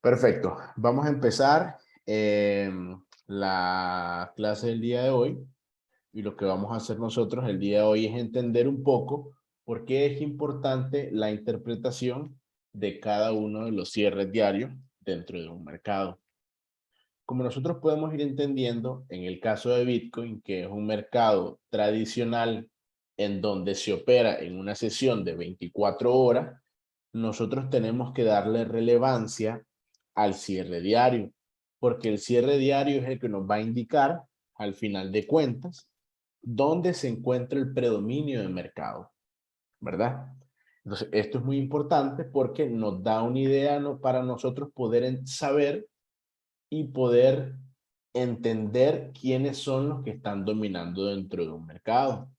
Perfecto. Vamos a empezar la clase del día de hoy. Y lo que vamos a hacer nosotros el día de hoy es entender un poco por qué es importante la interpretación de cada uno de los cierres diarios dentro de un mercado. Como nosotros podemos ir entendiendo, en el caso de Bitcoin, que es un mercado tradicional en donde se opera en una sesión de 24 horas, nosotros tenemos que darle relevancia al cierre diario, porque el cierre diario es el que nos va a indicar, al final de cuentas, dónde se encuentra el predominio del mercado, ¿verdad? Entonces, esto es muy importante porque nos da una idea para nosotros poder saber y poder entender quiénes son los que están dominando dentro de un mercado.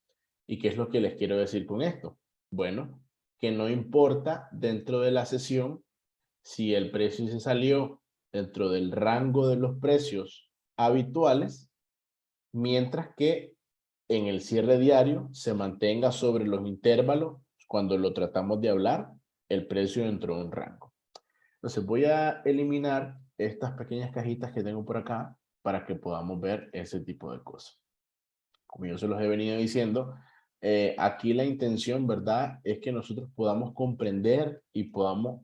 ¿Y qué es lo que les quiero decir con esto? Bueno, que no importa dentro de la sesión si el precio se salió dentro del rango de los precios habituales, mientras que en el cierre diario se mantenga sobre los intervalos cuando lo tratamos de hablar, el precio dentro de un rango. Entonces voy a eliminar estas pequeñas cajitas que tengo por acá para que podamos ver ese tipo de cosas. Como yo se los he venido diciendo, aquí la intención, ¿verdad? Es que nosotros podamos comprender y podamos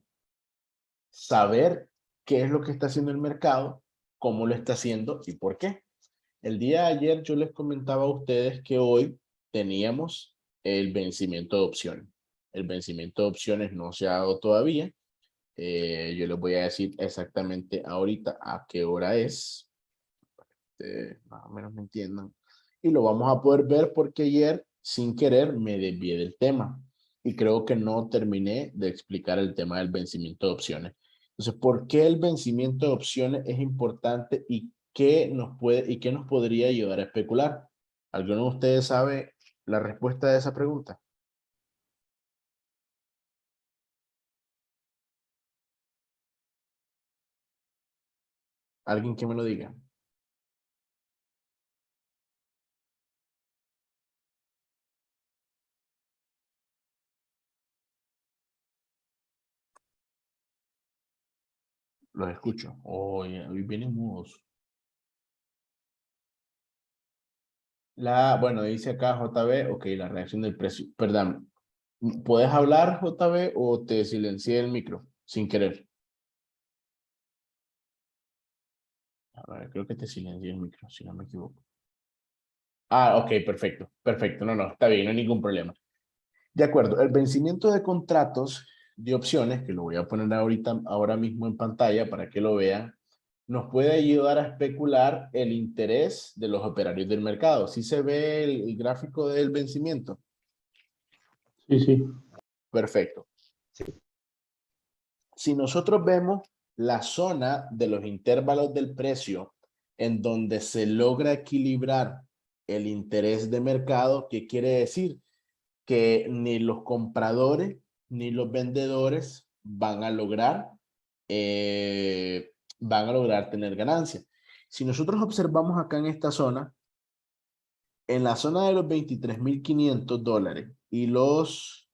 saber qué es lo que está haciendo el mercado, cómo lo está haciendo y por qué. El día de ayer yo les comentaba a ustedes que hoy teníamos el vencimiento de opciones. El vencimiento de opciones no se ha dado todavía. Yo les voy a decir exactamente ahorita a qué hora es. Más o menos me entiendan. Y lo vamos a poder ver porque ayer, sin querer, me desvié del tema. Y creo que no terminé de explicar el tema del vencimiento de opciones. Entonces, ¿por qué el vencimiento de opciones es importante y qué nos podría ayudar a especular? ¿Alguno de ustedes sabe la respuesta de esa pregunta? ¿Alguien que me lo diga? Los escucho. Oye, hoy vienen mudos. Bueno, dice acá JB, ok, la reacción del precio. Perdón, ¿puedes hablar JB o te silencié el micro sin querer? A ver, creo que te silencié el micro, si no me equivoco. Ah, ok, perfecto, perfecto. No, no, está bien, no hay ningún problema. De acuerdo, el vencimiento de contratos de opciones, que lo voy a poner ahorita, ahora mismo en pantalla para que lo vean, nos puede ayudar a especular el interés de los operarios del mercado. ¿Sí se ve el gráfico del vencimiento? Sí, sí. Perfecto. Si nosotros vemos la zona de los intervalos del precio en donde se logra equilibrar el interés de mercado, ¿qué quiere decir? Que ni los compradores ni los vendedores van a lograr tener ganancia. Si nosotros observamos acá en esta zona, en la zona de los $23,500 y los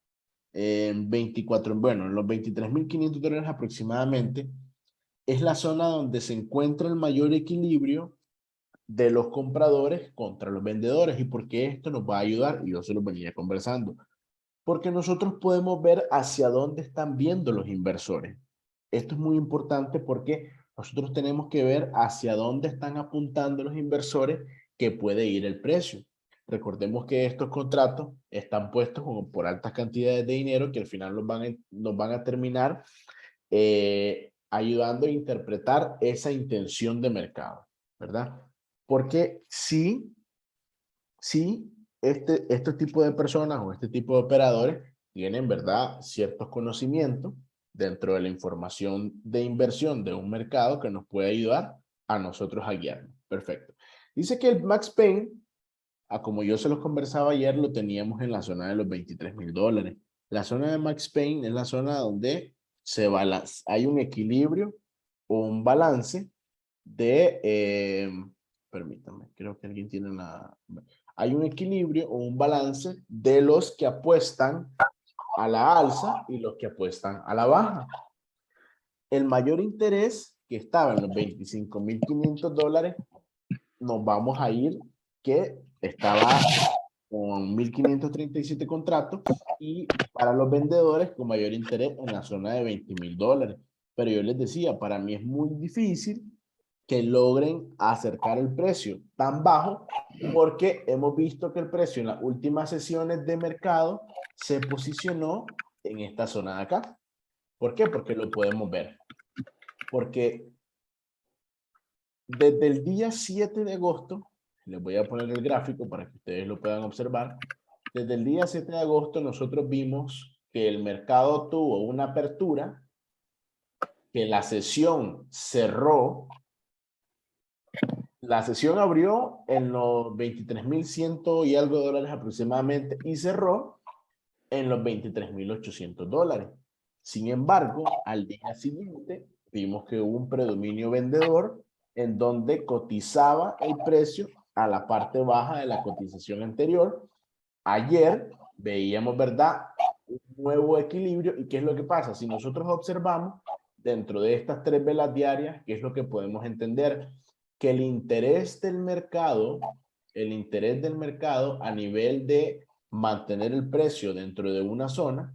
24, bueno, los $23,500 aproximadamente, es la zona donde se encuentra el mayor equilibrio de los compradores contra los vendedores. ¿Y por qué esto nos va a ayudar? Y yo se los venía conversando. Porque nosotros podemos ver hacia dónde están viendo los inversores. Esto es muy importante porque nosotros tenemos que ver hacia dónde están apuntando los inversores que puede ir el precio. Recordemos que estos contratos están puestos como por altas cantidades de dinero que al final nos van a terminar ayudando a interpretar esa intención de mercado, ¿verdad? Porque sí, este tipo de personas o este tipo de operadores tienen, ¿verdad?, ciertos conocimientos dentro de la información de inversión de un mercado que nos puede ayudar a nosotros a guiarnos. Perfecto. Dice que el Max Pain, como yo se los conversaba ayer, lo teníamos en la zona de los $23,000. La zona de Max Pain es la zona donde hay un equilibrio o un balance permítame, creo que alguien tiene hay un equilibrio o un balance de los que apuestan a la alza y los que apuestan a la baja. el mayor interés que estaba en los $25,500, nos vamos a ir que estaba con 1,537 contratos y para los vendedores con mayor interés en la zona de $20,000. Pero yo les decía, para mí es muy difícil que logren acercar el precio tan bajo porque hemos visto que el precio en las últimas sesiones de mercado se posicionó en esta zona de acá. ¿Por qué? Porque lo podemos ver. Porque desde el día 7 de agosto, les voy a poner el gráfico para que ustedes lo puedan observar. Desde el día 7 de agosto nosotros vimos que el mercado tuvo una apertura, que la sesión cerró. La sesión abrió en los 23,100 y algo dólares aproximadamente y cerró en los 23,800 dólares. Sin embargo, al día siguiente vimos que hubo un predominio vendedor en donde cotizaba el precio a la parte baja de la cotización anterior. Ayer veíamos, ¿verdad?, un nuevo equilibrio. ¿Y qué es lo que pasa? Si nosotros observamos dentro de estas 3 velas diarias, ¿qué es lo que podemos entender? Que el interés del mercado a nivel de mantener el precio dentro de una zona,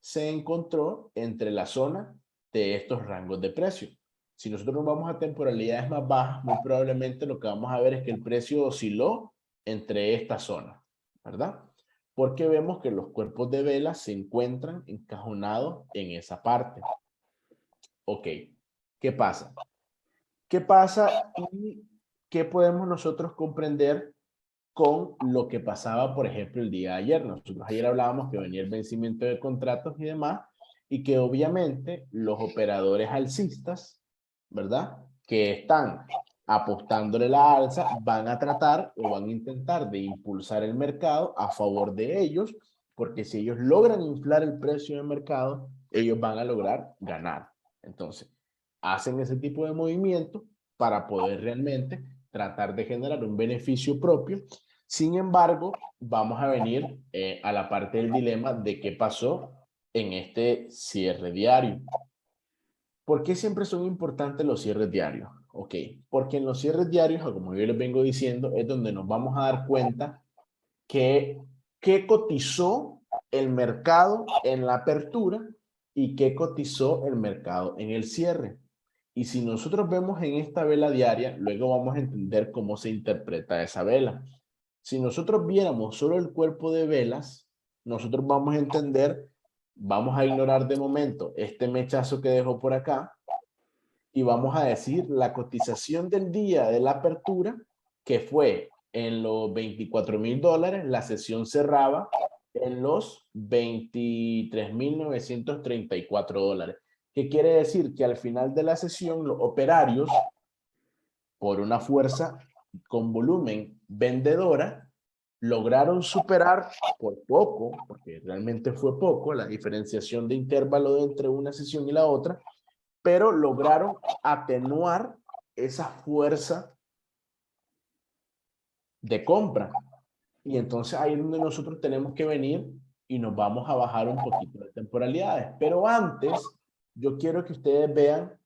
se encontró entre la zona de estos rangos de precio. Si nosotros nos vamos a temporalidades más bajas, muy probablemente lo que vamos a ver es que el precio osciló entre esta zona, ¿verdad? Porque vemos que los cuerpos de vela se encuentran encajonados en esa parte. Ok, ¿qué pasa? ¿Qué pasa y qué podemos nosotros comprender con lo que pasaba, por ejemplo, el día de ayer? Nosotros ayer hablábamos que venía el vencimiento de contratos y demás, y que obviamente los operadores alcistas, ¿verdad?, que están apostándole la alza, van a tratar o van a intentar de impulsar el mercado a favor de ellos, porque si ellos logran inflar el precio del mercado, ellos van a lograr ganar. Entonces, hacen ese tipo de movimiento para poder realmente tratar de generar un beneficio propio. Sin embargo, vamos a venir a la parte del dilema de qué pasó en este cierre diario. ¿Por qué siempre son importantes los cierres diarios? Ok, porque en los cierres diarios, como yo les vengo diciendo, es donde nos vamos a dar cuenta que qué cotizó el mercado en la apertura y qué cotizó el mercado en el cierre. Y si nosotros vemos en esta vela diaria, luego vamos a entender cómo se interpreta esa vela. Si nosotros viéramos solo el cuerpo de velas, nosotros vamos a entender, vamos a ignorar de momento este mechazo que dejó por acá y vamos a decir la cotización del día de la apertura, que fue en los $24,000, la sesión cerraba en los $23,934. ¿Qué quiere decir? Que al final de la sesión los operarios, por una fuerza con volumen vendedora, lograron superar por poco, porque realmente fue poco, la diferenciación de intervalo entre una sesión y la otra, pero lograron atenuar esa fuerza de compra. Y entonces ahí es donde nosotros tenemos que venir y nos vamos a bajar un poquito de temporalidades. Pero antes, yo quiero que ustedes vean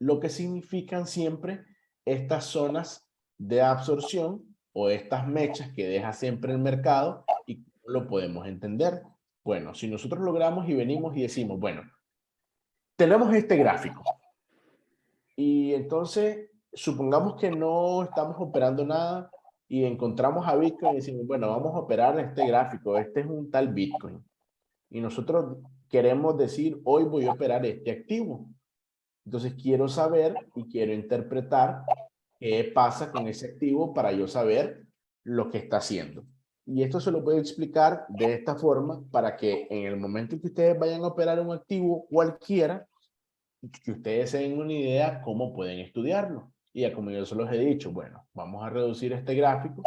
lo que significan siempre estas zonas de absorción o estas mechas que deja siempre el mercado y cómo lo podemos entender. Bueno, si nosotros logramos y venimos y decimos, bueno, tenemos este gráfico y entonces supongamos que no estamos operando nada y encontramos a Bitcoin y decimos, bueno, vamos a operar este gráfico, este es un tal Bitcoin. Y nosotros queremos decir, hoy voy a operar este activo. Entonces quiero saber y quiero interpretar qué pasa con ese activo para yo saber lo que está haciendo. Y esto se lo voy a explicar de esta forma para que en el momento que ustedes vayan a operar un activo cualquiera, que ustedes se den una idea cómo pueden estudiarlo. Y ya como yo se los he dicho, bueno, vamos a reducir este gráfico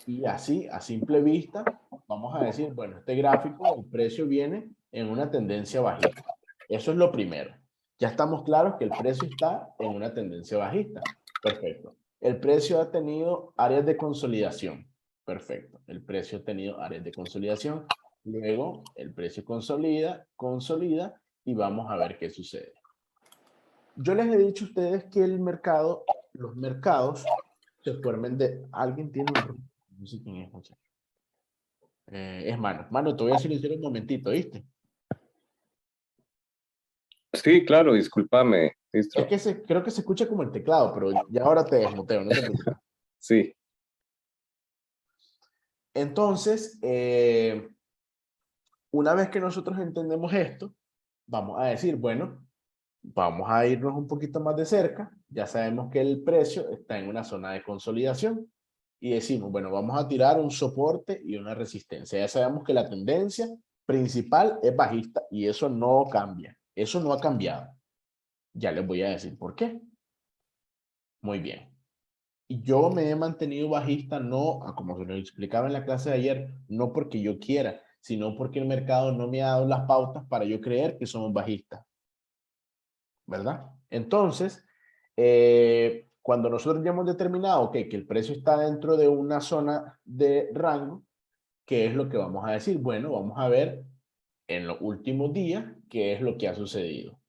y así, a simple vista, vamos a decir, bueno, este gráfico, el precio viene en una tendencia bajista. Eso es lo primero. Ya estamos claros que el precio está en una tendencia bajista. Perfecto. El precio ha tenido áreas de consolidación. Perfecto. El precio ha tenido áreas de consolidación. Luego, el precio consolida y vamos a ver qué sucede. Yo les he dicho a ustedes que el mercado, los mercados se forman de... Alguien tiene un... No sé quién es, muchacho. Es Mano. Mano, te voy a silenciar un momentito, ¿viste? Sí, claro, discúlpame, Es Distro. que creo que se escucha como el teclado, pero ya ahora te desmuteo, no te preocupes. Sí, Entonces, una vez que nosotros entendemos esto, vamos a decir, bueno, vamos a irnos un poquito más de cerca. Ya sabemos que el precio está en una zona de consolidación y decimos, bueno, vamos a tirar un soporte y una resistencia. Ya sabemos que la tendencia principal es bajista y eso no cambia. Eso no ha cambiado. Ya les voy a decir por qué. Muy bien. Y yo me he mantenido bajista, no, como se lo explicaba en la clase de ayer, no porque yo quiera, sino porque el mercado no me ha dado las pautas para yo creer que somos bajistas, ¿verdad? Entonces, cuando nosotros ya hemos determinado okay, que el precio está dentro de una zona de rango, ¿qué es lo que vamos a decir? Bueno, vamos a ver en los últimos días qué es lo que ha sucedido.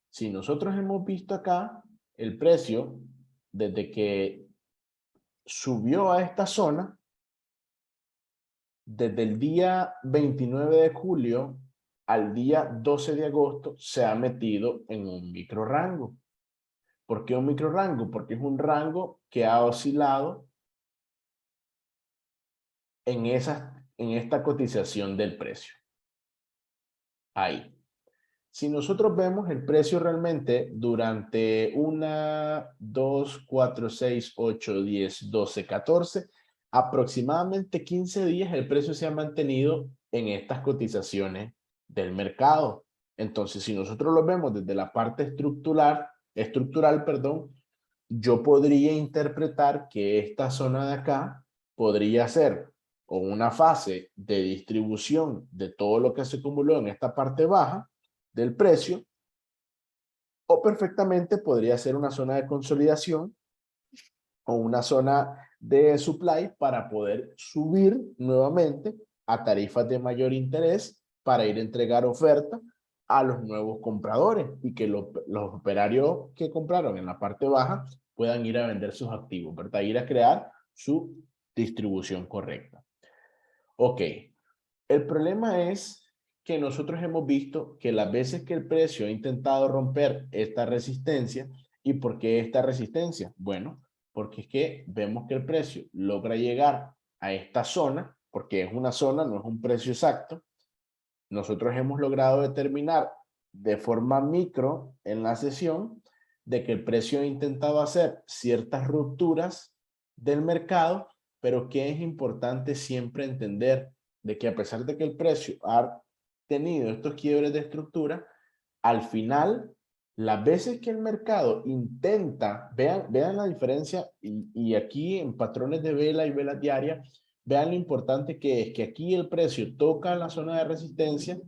Si nosotros hemos visto acá el precio desde que subió a esta zona, desde el día 29 de julio al día 12 de agosto se ha metido en un micro rango. ¿Por qué un micro rango? Porque es un rango que ha oscilado en esta cotización del precio. Ahí. Si nosotros vemos el precio realmente durante 1, 2, 4, 6, 8, 10, 12, 14, aproximadamente 15 días el precio se ha mantenido en estas cotizaciones del mercado. Entonces, si nosotros lo vemos desde la parte estructural, perdón, yo podría interpretar que esta zona de acá podría ser o una fase de distribución de todo lo que se acumuló en esta parte baja del precio, o perfectamente podría ser una zona de consolidación o una zona de supply para poder subir nuevamente a tarifas de mayor interés para ir a entregar oferta a los nuevos compradores y que los operarios que compraron en la parte baja puedan ir a vender sus activos, ¿verdad? Ir a crear su distribución correcta. Ok, el problema es que nosotros hemos visto que las veces que el precio ha intentado romper esta resistencia, ¿y por qué esta resistencia? Bueno, porque es que vemos que el precio logra llegar a esta zona, porque es una zona, no es un precio exacto. Nosotros hemos logrado determinar de forma micro en la sesión de que el precio ha intentado hacer ciertas rupturas del mercado, pero que es importante siempre entender de que a pesar de que el precio ha tenido estos quiebres de estructura, al final, las veces que el mercado intenta, vean la diferencia, y aquí en patrones de vela y vela diaria, vean lo importante que es que aquí el precio toca la zona de resistencia,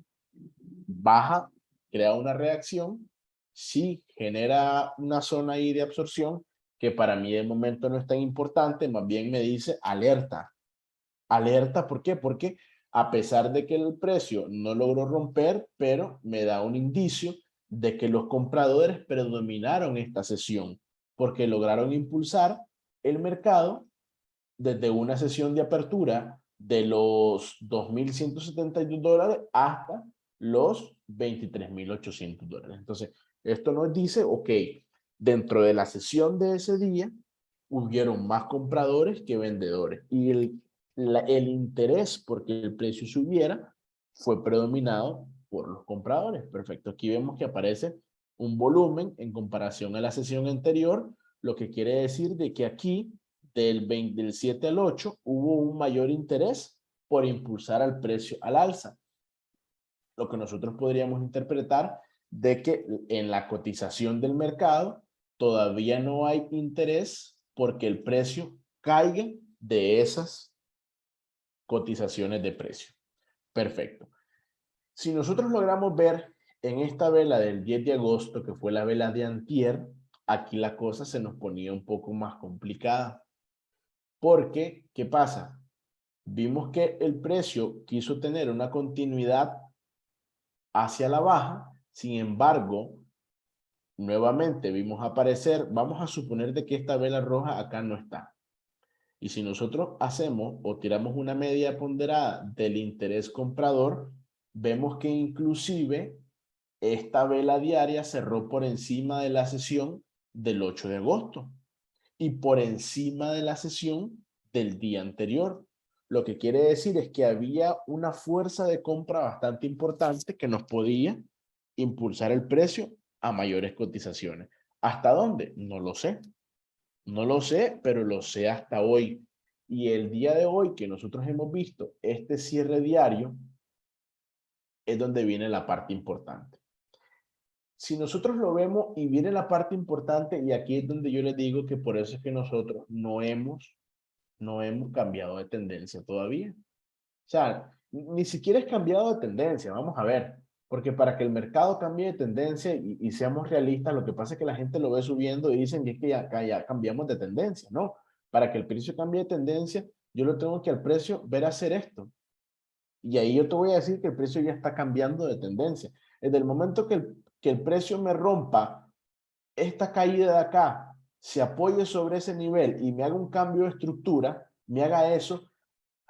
baja, crea una reacción, sí genera una zona ahí de absorción, que para mí de momento no es tan importante, más bien me dice alerta. Alerta, ¿por qué? Porque a pesar de que el precio no logró romper, pero me da un indicio de que los compradores predominaron esta sesión, porque lograron impulsar el mercado desde una sesión de apertura de los $2,172 hasta los $23,800. Entonces, esto nos dice, ok, dentro de la sesión de ese día, hubieron más compradores que vendedores. Y el interés porque el precio subiera fue predominado por los compradores. Perfecto. Aquí vemos que aparece un volumen en comparación a la sesión anterior, lo que quiere decir de que aquí del 7 al 8 hubo un mayor interés por impulsar al precio al alza. Lo que nosotros podríamos interpretar de que en la cotización del mercado todavía no hay interés porque el precio caiga de esas cotizaciones de precio. Perfecto. Si nosotros logramos ver en esta vela del 10 de agosto, que fue la vela de antier, aquí la cosa se nos ponía un poco más complicada. Porque, ¿qué pasa? Vimos que el precio quiso tener una continuidad hacia la baja, sin embargo, nuevamente vimos aparecer, vamos a suponer de que esta vela roja acá no está. Y si nosotros hacemos o tiramos una media ponderada del interés comprador, vemos que inclusive esta vela diaria cerró por encima de la sesión del 8 de agosto y por encima de la sesión del día anterior. Lo que quiere decir es que había una fuerza de compra bastante importante que nos podía impulsar el precio a mayores cotizaciones. ¿Hasta dónde? No lo sé. No lo sé, pero lo sé hasta hoy. Y el día de hoy que nosotros hemos visto este cierre diario es donde viene la parte importante. Si nosotros lo vemos y viene la parte importante, y aquí es donde yo les digo que por eso es que nosotros no hemos cambiado de tendencia todavía. O sea, ni siquiera es cambiado de tendencia, vamos a ver, porque para que el mercado cambie de tendencia y seamos realistas, lo que pasa es que la gente lo ve subiendo y dicen que es que ya cambiamos de tendencia, ¿no? Para que el precio cambie de tendencia, yo lo tengo que al precio ver hacer esto. Y ahí yo te voy a decir que el precio ya está cambiando de tendencia. Desde el momento que el precio me rompa esta caída de acá, se apoye sobre ese nivel y me haga un cambio de estructura, me haga eso,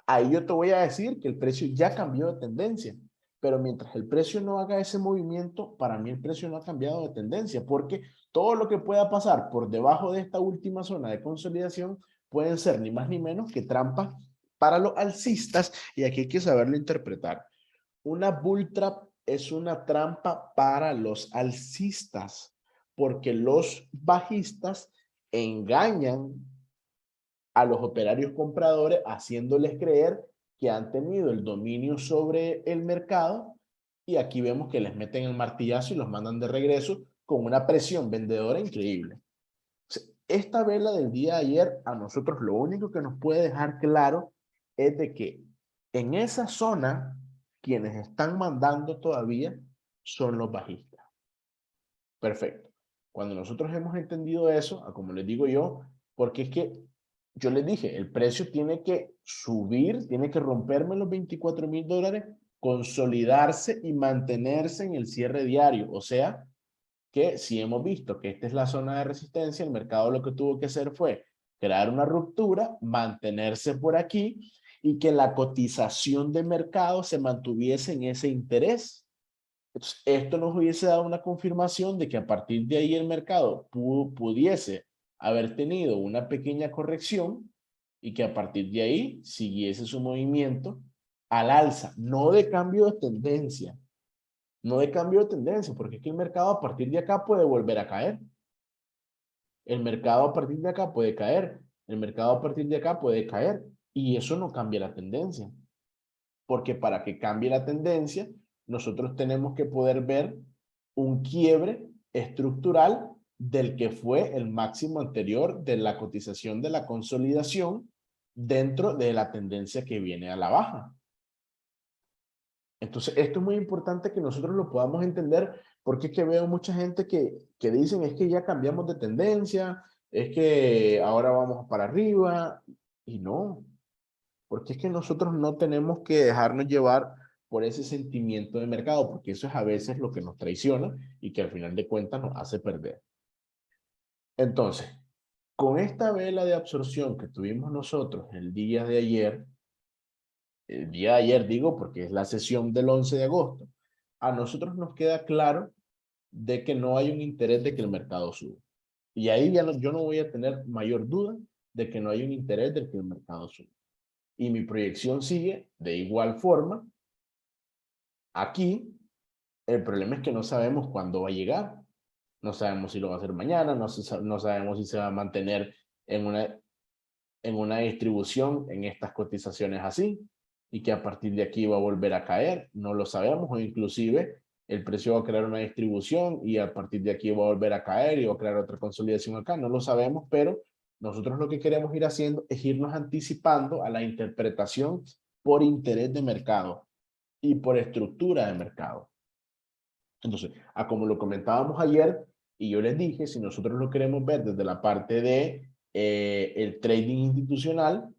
ahí yo te voy a decir que el precio ya cambió de tendencia. Pero mientras el precio no haga ese movimiento, para mí el precio no ha cambiado de tendencia, porque todo lo que pueda pasar por debajo de esta última zona de consolidación pueden ser ni más ni menos que trampas para los alcistas, y aquí hay que saberlo interpretar. Una bull trap es una trampa para los alcistas, porque los bajistas engañan a los operarios compradores haciéndoles creer que han tenido el dominio sobre el mercado, y aquí vemos que les meten el martillazo y los mandan de regreso con una presión vendedora increíble. Esta vela del día de ayer a nosotros lo único que nos puede dejar claro es de que en esa zona quienes están mandando todavía son los bajistas. Perfecto. Cuando nosotros hemos entendido eso, como les digo yo, porque es que yo les dije, el precio tiene que subir, tiene que romperme los $24,000, consolidarse y mantenerse en el cierre diario. O sea, que si hemos visto que esta es la zona de resistencia, el mercado lo que tuvo que hacer fue crear una ruptura, mantenerse por aquí y que la cotización de mercado se mantuviese en ese interés. Entonces, esto nos hubiese dado una confirmación de que a partir de ahí el mercado pudiese haber tenido una pequeña corrección y que a partir de ahí siguiese su movimiento al alza, no de cambio de tendencia, no de cambio de tendencia, porque es que el mercado a partir de acá puede volver a caer. El mercado a partir de acá puede caer, el mercado a partir de acá puede caer, y eso no cambia la tendencia. Porque para que cambie la tendencia, nosotros tenemos que poder ver un quiebre estructural del que fue el máximo anterior de la cotización de la consolidación dentro de la tendencia que viene a la baja. Entonces, esto es muy importante que nosotros lo podamos entender, porque es que veo mucha gente que dicen es que ya cambiamos de tendencia, es que ahora vamos para arriba, y no, porque es que nosotros no tenemos que dejarnos llevar por ese sentimiento de mercado, porque eso es a veces lo que nos traiciona y que al final de cuentas nos hace perder. Entonces, con esta vela de absorción que tuvimos nosotros el día de ayer digo porque es la sesión del 11 de agosto, a nosotros nos queda claro de que no hay un interés de que el mercado suba. Y ahí ya yo no voy a tener mayor duda de que no hay un interés de que el mercado suba. Y mi proyección sigue de igual forma. Aquí, el problema es que no sabemos cuándo va a llegar. No sabemos si lo va a hacer mañana, no sabemos si se va a mantener en una distribución en estas cotizaciones así, y que a partir de aquí va a volver a caer. No lo sabemos, o inclusive el precio va a crear una distribución y a partir de aquí va a volver a caer y va a crear otra consolidación acá. No lo sabemos, pero nosotros lo que queremos ir haciendo es irnos anticipando a la interpretación por interés de mercado y por estructura de mercado. Entonces, como lo comentábamos ayer, y yo les dije, si nosotros lo queremos ver desde la parte de el trading institucional,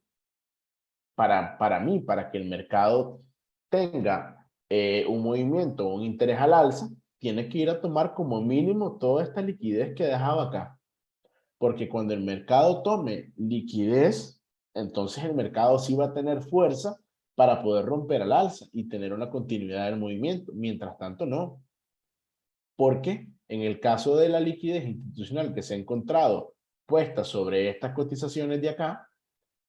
para mí, para que el mercado tenga un movimiento, un interés al alza, tiene que ir a tomar como mínimo toda esta liquidez que dejaba acá. Porque cuando el mercado tome liquidez, entonces el mercado sí va a tener fuerza para poder romper al alza y tener una continuidad del movimiento. Mientras tanto, no. Porque en el caso de la liquidez institucional que se ha encontrado puesta sobre estas cotizaciones de acá,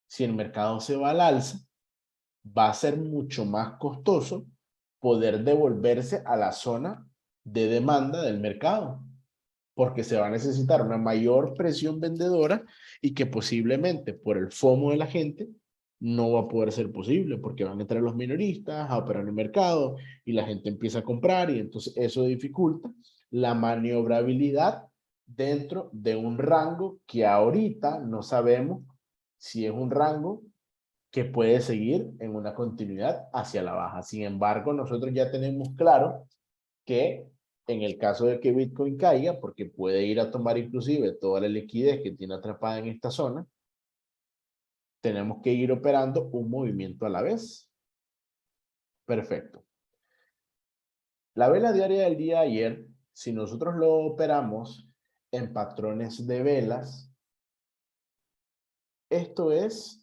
si el mercado se va al alza, va a ser mucho más costoso poder devolverse a la zona de demanda del mercado, porque se va a necesitar una mayor presión vendedora y que posiblemente por el FOMO de la gente no va a poder ser posible, porque van a entrar los minoristas a operar en el mercado y la gente empieza a comprar y entonces eso dificulta la maniobrabilidad dentro de un rango que ahorita no sabemos si es un rango que puede seguir en una continuidad hacia la baja. Sin embargo, nosotros ya tenemos claro que en el caso de que Bitcoin caiga, porque puede ir a tomar inclusive toda la liquidez que tiene atrapada en esta zona, tenemos que ir operando un movimiento a la vez. Perfecto. La vela diaria del día de ayer, si nosotros lo operamos en patrones de velas, esto es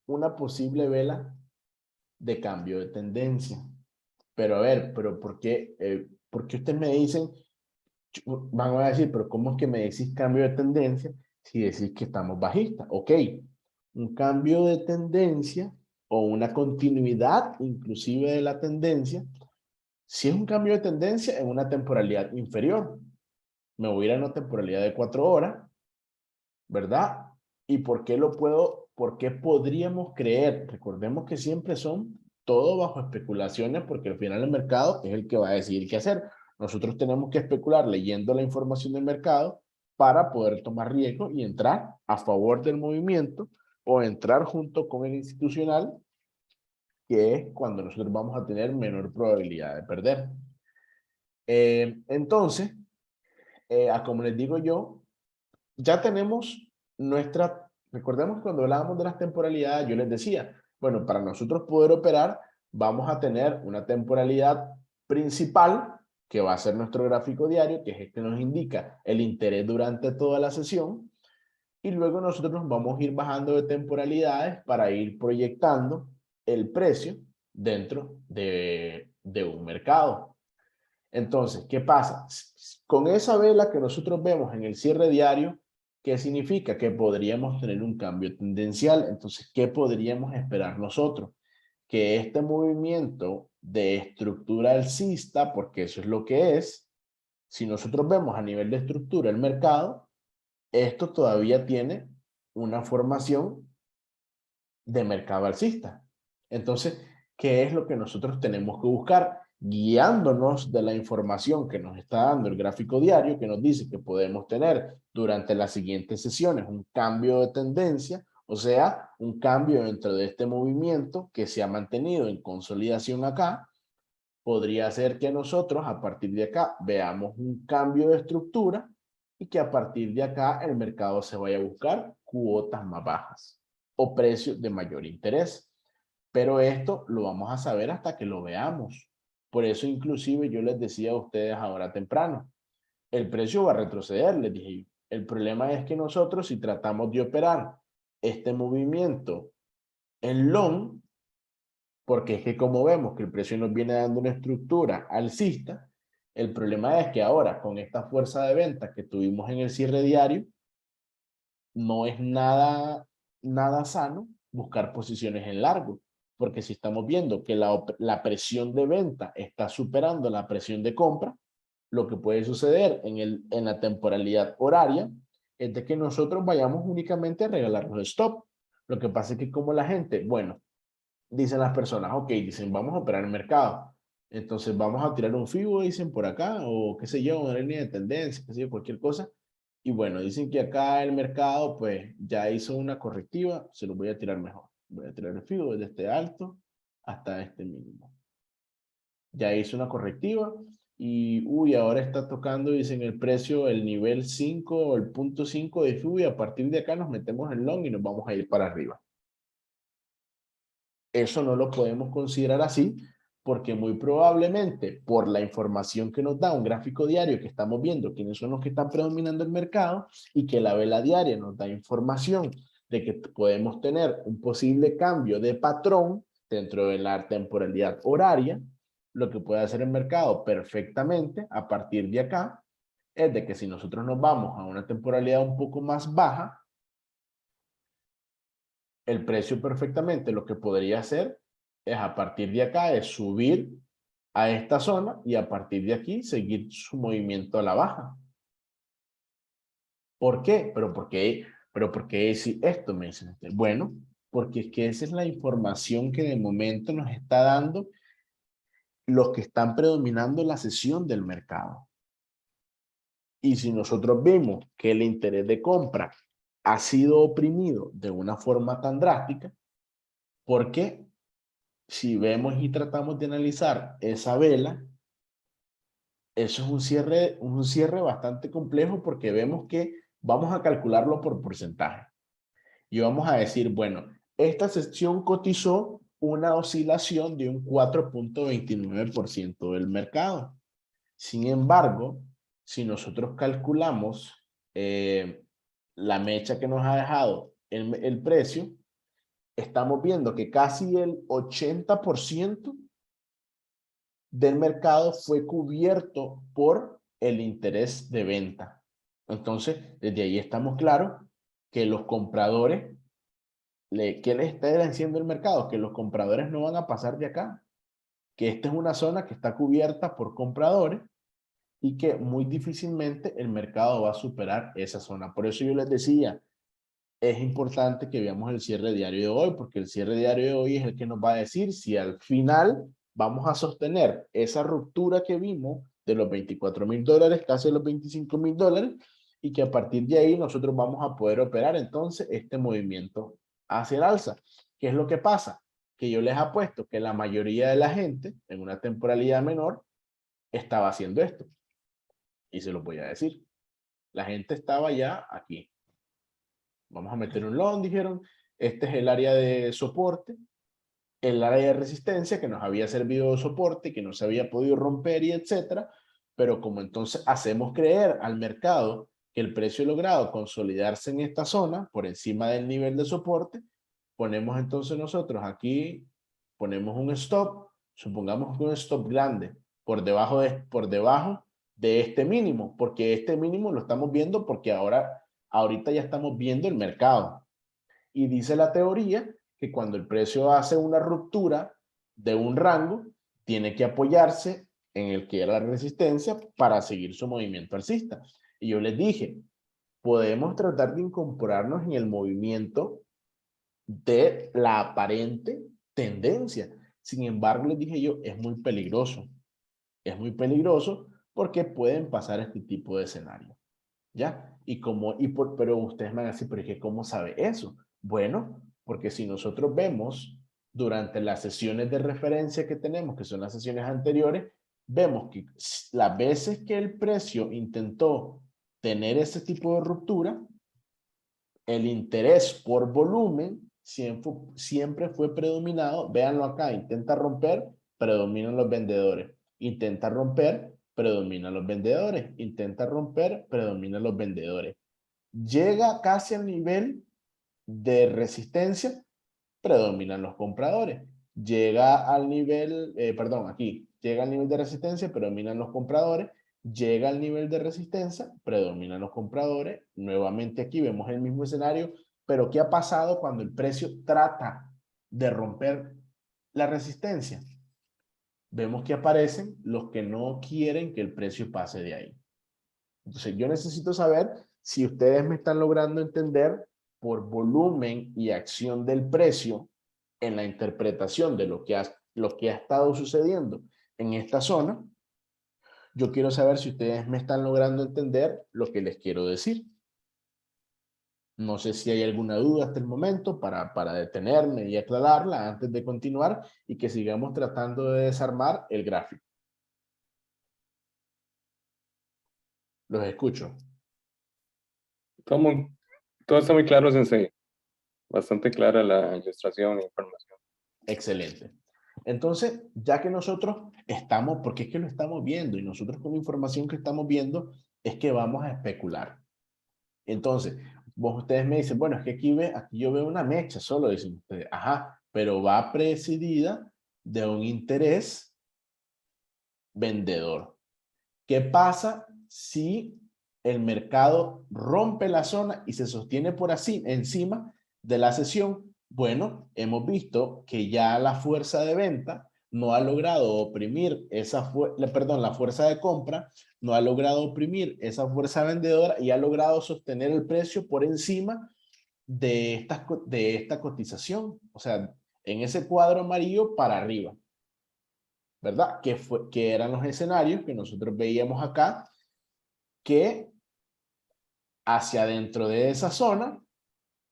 una posible vela de cambio de tendencia. Pero a ver, pero ¿por qué ustedes me dicen, van a decir, pero cómo es que me decís cambio de tendencia si decís que estamos bajistas? Ok, un cambio de tendencia o una continuidad inclusive de la tendencia, si es un cambio de tendencia en una temporalidad inferior, me voy a ir a una temporalidad de 4 horas, ¿verdad? ¿Y por qué por qué podríamos creer? Recordemos que siempre son todo bajo especulaciones porque al final el mercado es el que va a decidir qué hacer. Nosotros tenemos que especular leyendo la información del mercado para poder tomar riesgo y entrar a favor del movimiento o entrar junto con el institucional, que es cuando nosotros vamos a tener menor probabilidad de perder. Entonces, como les digo yo, ya tenemos recordemos cuando hablábamos de las temporalidades, yo les decía, bueno, para nosotros poder operar, vamos a tener una temporalidad principal, que va a ser nuestro gráfico diario, que es el que nos indica el interés durante toda la sesión, y luego nosotros nos vamos a ir bajando de temporalidades para ir proyectando el precio dentro de un mercado. Entonces, ¿qué pasa? Con esa vela que nosotros vemos en el cierre diario, ¿qué significa? Que podríamos tener un cambio tendencial. Entonces, ¿qué podríamos esperar nosotros? Que este movimiento de estructura alcista, porque eso es lo que es, si nosotros vemos a nivel de estructura el mercado, esto todavía tiene una formación de mercado alcista. Entonces, ¿qué es lo que nosotros tenemos que buscar? Guiándonos de la información que nos está dando el gráfico diario, que nos dice que podemos tener durante las siguientes sesiones un cambio de tendencia, o sea, un cambio dentro de este movimiento que se ha mantenido en consolidación acá. Podría ser que nosotros a partir de acá veamos un cambio de estructura y que a partir de acá el mercado se vaya a buscar cuotas más bajas o precios de mayor interés. Pero esto lo vamos a saber hasta que lo veamos. Por eso inclusive yo les decía a ustedes ahora temprano, el precio va a retroceder, les dije yo. El problema es que nosotros si tratamos de operar este movimiento en long, porque es que como vemos que el precio nos viene dando una estructura alcista, el problema es que ahora con esta fuerza de venta que tuvimos en el cierre diario, no es nada sano buscar posiciones en largo, porque si estamos viendo que la presión de venta está superando la presión de compra, lo que puede suceder en la temporalidad horaria es de que nosotros vayamos únicamente a regalar los stop. Lo que pasa es que como la gente, bueno, dicen las personas, ok, dicen, vamos a operar el mercado. Entonces vamos a tirar un FIBO, dicen por acá, o qué sé yo, una línea de tendencia, qué sé yo, cualquier cosa. Y bueno, dicen que acá el mercado, pues, ya hizo una correctiva, se lo voy a tirar mejor. Voy a tirar el FIBO desde este alto hasta este mínimo. Ya hizo una correctiva y, uy, ahora está tocando, dicen, el precio, el nivel 5 o el punto 5 de FIBO y a partir de acá nos metemos en long y nos vamos a ir para arriba. Eso no lo podemos considerar así Porque muy probablemente por la información que nos da un gráfico diario que estamos viendo quiénes son los que están predominando el mercado y que la vela diaria nos da información de que podemos tener un posible cambio de patrón dentro de la temporalidad horaria, lo que puede hacer el mercado perfectamente a partir de acá es de que si nosotros nos vamos a una temporalidad un poco más baja, el precio perfectamente lo que podría hacer es a partir de acá es subir a esta zona y a partir de aquí seguir su movimiento a la baja. ¿Por qué? ¿Por qué si esto me dicen ustedes? Bueno, porque es que esa es la información que de momento nos está dando los que están predominando en la sesión del mercado. Y si nosotros vemos que el interés de compra ha sido oprimido de una forma tan drástica, ¿por qué? Si vemos y tratamos de analizar esa vela, eso es un cierre bastante complejo porque vemos que vamos a calcularlo por porcentaje. Y vamos a decir, bueno, esta sesión cotizó una oscilación de un 4.29% del mercado. Sin embargo, si nosotros calculamos la mecha que nos ha dejado el precio, estamos viendo que casi el 80% del mercado fue cubierto por el interés de venta. Entonces, desde ahí estamos claros que los compradores, ¿qué les está diciendo el mercado? Que los compradores no van a pasar de acá, que esta es una zona que está cubierta por compradores y que muy difícilmente el mercado va a superar esa zona. Por eso yo les decía, es importante que veamos el cierre diario de hoy, porque el cierre diario de hoy es el que nos va a decir si al final vamos a sostener esa ruptura que vimos de los $24,000, casi los $25,000, y que a partir de ahí nosotros vamos a poder operar entonces este movimiento hacia el alza. ¿Qué es lo que pasa? Que yo les apuesto que la mayoría de la gente en una temporalidad menor estaba haciendo esto. Y se lo voy a decir. La gente estaba ya aquí. Vamos a meter un long, dijeron. Este es el área de soporte, el área de resistencia que nos había servido de soporte, que no se había podido romper y etcétera. Pero como entonces hacemos creer al mercado que el precio ha logrado consolidarse en esta zona por encima del nivel de soporte, ponemos entonces nosotros aquí, ponemos un stop, supongamos que un stop grande por debajo de este mínimo, porque este mínimo lo estamos viendo porque ahorita ya estamos viendo el mercado. Y dice la teoría que cuando el precio hace una ruptura de un rango, tiene que apoyarse en el que era la resistencia para seguir su movimiento alcista. Y yo les dije, podemos tratar de incorporarnos en el movimiento de la aparente tendencia. Sin embargo, les dije yo, es muy peligroso. Es muy peligroso porque pueden pasar este tipo de escenarios. ¿Ya? Pero ustedes me van a decir, pero es que ¿cómo sabe eso? Bueno, porque si nosotros vemos durante las sesiones de referencia que tenemos, que son las sesiones anteriores, vemos que las veces que el precio intentó tener ese tipo de ruptura, el interés por volumen siempre fue predominado. Véanlo acá, intenta romper, predominan los vendedores. Intenta romper, predominan los vendedores. Intenta romper, predominan los vendedores. Llega casi al nivel de resistencia, predominan los compradores. Llega al nivel, aquí, llega al nivel de resistencia, predominan los compradores. Llega al nivel de resistencia, predominan los compradores. Nuevamente aquí vemos el mismo escenario, pero ¿qué ha pasado cuando el precio trata de romper la resistencia? Vemos que aparecen los que no quieren que el precio pase de ahí. Entonces yo necesito saber si ustedes me están logrando entender por volumen y acción del precio en la interpretación de lo que ha estado sucediendo en esta zona. Yo quiero saber si ustedes me están logrando entender lo que les quiero decir. No sé si hay alguna duda hasta el momento para detenerme y aclararla antes de continuar y que sigamos tratando de desarmar el gráfico. Los escucho. Todo está muy claro, Sensei. Bastante clara la ilustración e información. Excelente. Entonces, ya que nosotros estamos, porque es que lo estamos viendo y nosotros con la información que estamos viendo es que vamos a especular. Entonces, ustedes me dicen, bueno, es que aquí yo veo una mecha solo, dicen ustedes, ajá, pero va precedida de un interés vendedor. ¿Qué pasa si el mercado rompe la zona y se sostiene por así encima de la sesión? Bueno, hemos visto que ya la fuerza de venta no ha logrado oprimir la fuerza de compra no ha logrado oprimir esa fuerza vendedora y ha logrado sostener el precio por encima de esta cotización. O sea, en ese cuadro amarillo para arriba. ¿Verdad? Que eran los escenarios que nosotros veíamos acá, que hacia dentro de esa zona,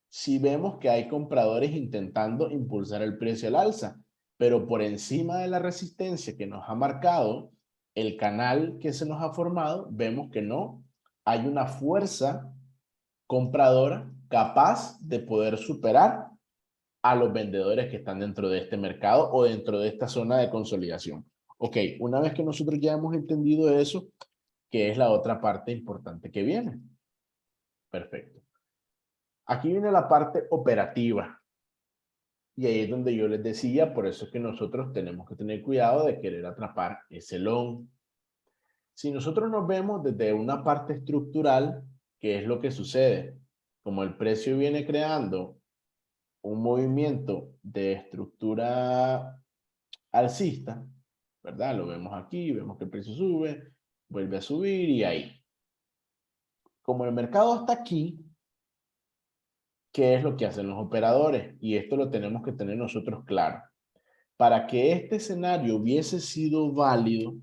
sí vemos que hay compradores intentando impulsar el precio al alza, pero por encima de la resistencia que nos ha marcado el canal que se nos ha formado, vemos que no hay una fuerza compradora capaz de poder superar a los vendedores que están dentro de este mercado o dentro de esta zona de consolidación. Ok, una vez que nosotros ya hemos entendido eso, ¿qué es la otra parte importante que viene? Perfecto. Aquí viene la parte operativa. Y ahí es donde yo les decía, por eso es que nosotros tenemos que tener cuidado de querer atrapar ese long. Si nosotros nos vemos desde una parte estructural, ¿qué es lo que sucede? Como el precio viene creando un movimiento de estructura alcista, ¿verdad? Lo vemos aquí, vemos que el precio sube, vuelve a subir y ahí. Como el mercado está aquí, ¿qué es lo que hacen los operadores? Y esto lo tenemos que tener nosotros claro. Para que este escenario hubiese sido válido,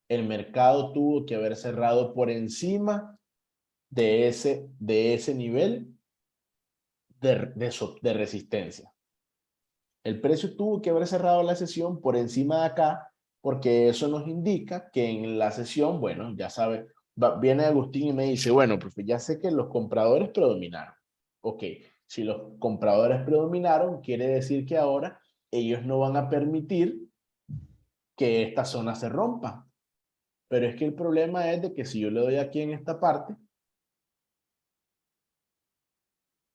el mercado tuvo que haber cerrado por encima de ese nivel de resistencia. El precio tuvo que haber cerrado la sesión por encima de acá, porque eso nos indica que en la sesión, bueno, ya sabe, viene Agustín y me dice, bueno, profe, ya sé que los compradores predominaron. Ok, si los compradores predominaron, quiere decir que ahora ellos no van a permitir que esta zona se rompa. Pero es que el problema es de que si yo le doy aquí en esta parte,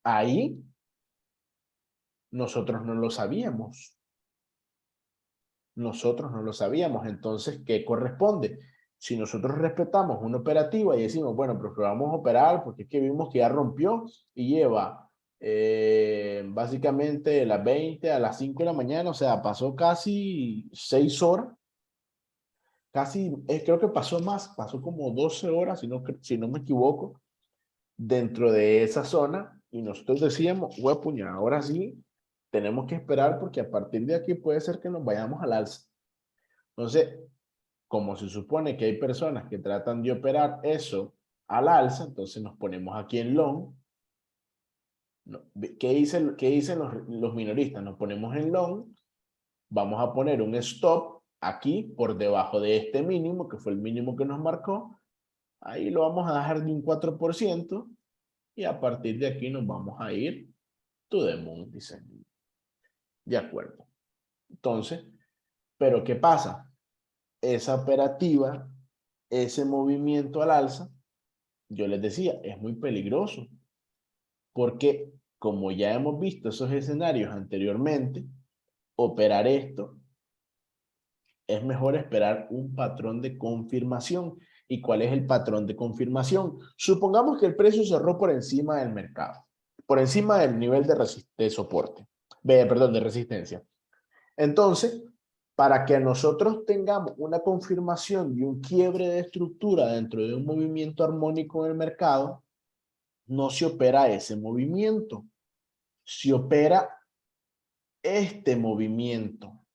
ahí nosotros no lo sabíamos. Nosotros no lo sabíamos. Entonces, ¿qué corresponde? Si nosotros respetamos una operativa y decimos, bueno, pero vamos a operar porque es que vimos que ya rompió y lleva básicamente de las 20 a las 5 de la mañana, o sea, pasó casi 6 horas, casi, creo que pasó más, pasó como 12 horas, si no me equivoco, dentro de esa zona y nosotros decíamos, puña, ahora sí, tenemos que esperar porque a partir de aquí puede ser que nos vayamos al alza. Entonces, como se supone que hay personas que tratan de operar eso al alza, entonces nos ponemos aquí en long. ¿Qué dicen los minoristas? Nos ponemos en long, vamos a poner un stop aquí por debajo de este mínimo, que fue el mínimo que nos marcó. Ahí lo vamos a dejar de un 4% y a partir de aquí nos vamos a ir to the moon, dicen. De acuerdo. Entonces, ¿pero qué pasa? Esa operativa, ese movimiento al alza, yo les decía, es muy peligroso. Porque como ya hemos visto esos escenarios anteriormente, operar esto, es mejor esperar un patrón de confirmación. ¿Y cuál es el patrón de confirmación? Supongamos que el precio cerró por encima del mercado, por encima del nivel de soporte, perdón, de resistencia. Entonces, para que nosotros tengamos una confirmación y un quiebre de estructura dentro de un movimiento armónico en el mercado, no se opera ese movimiento, se opera este movimiento,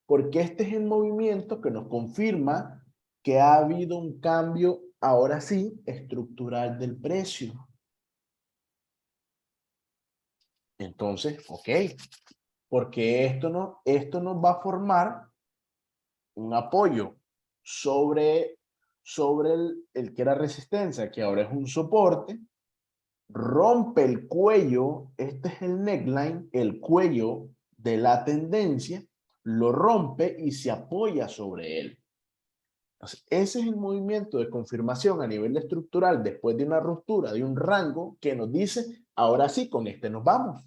porque este es el movimiento que nos confirma que ha habido un cambio, ahora sí, estructural del precio. Entonces, ok, porque esto nos va a formar un apoyo sobre el que era resistencia, que ahora es un soporte, rompe el cuello, este es el neckline, el cuello de la tendencia, lo rompe y se apoya sobre él. Entonces, ese es el movimiento de confirmación a nivel estructural después de una ruptura de un rango que nos dice, ahora sí, con este nos vamos.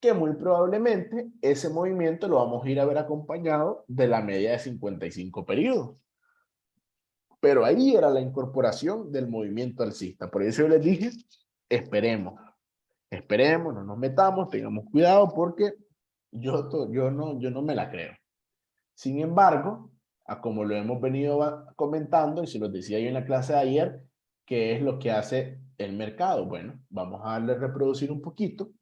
Que muy probablemente ese movimiento lo vamos a ir a ver acompañado de la media de 55 periodos. Pero ahí era la incorporación del movimiento alcista. Por eso yo les dije, esperemos, esperemos, no nos metamos, tengamos cuidado porque yo no me la creo. Sin embargo, a como lo hemos venido comentando, y se los decía yo en la clase de ayer, ¿qué es lo que hace el mercado? Bueno, vamos a darle a reproducir un poquito.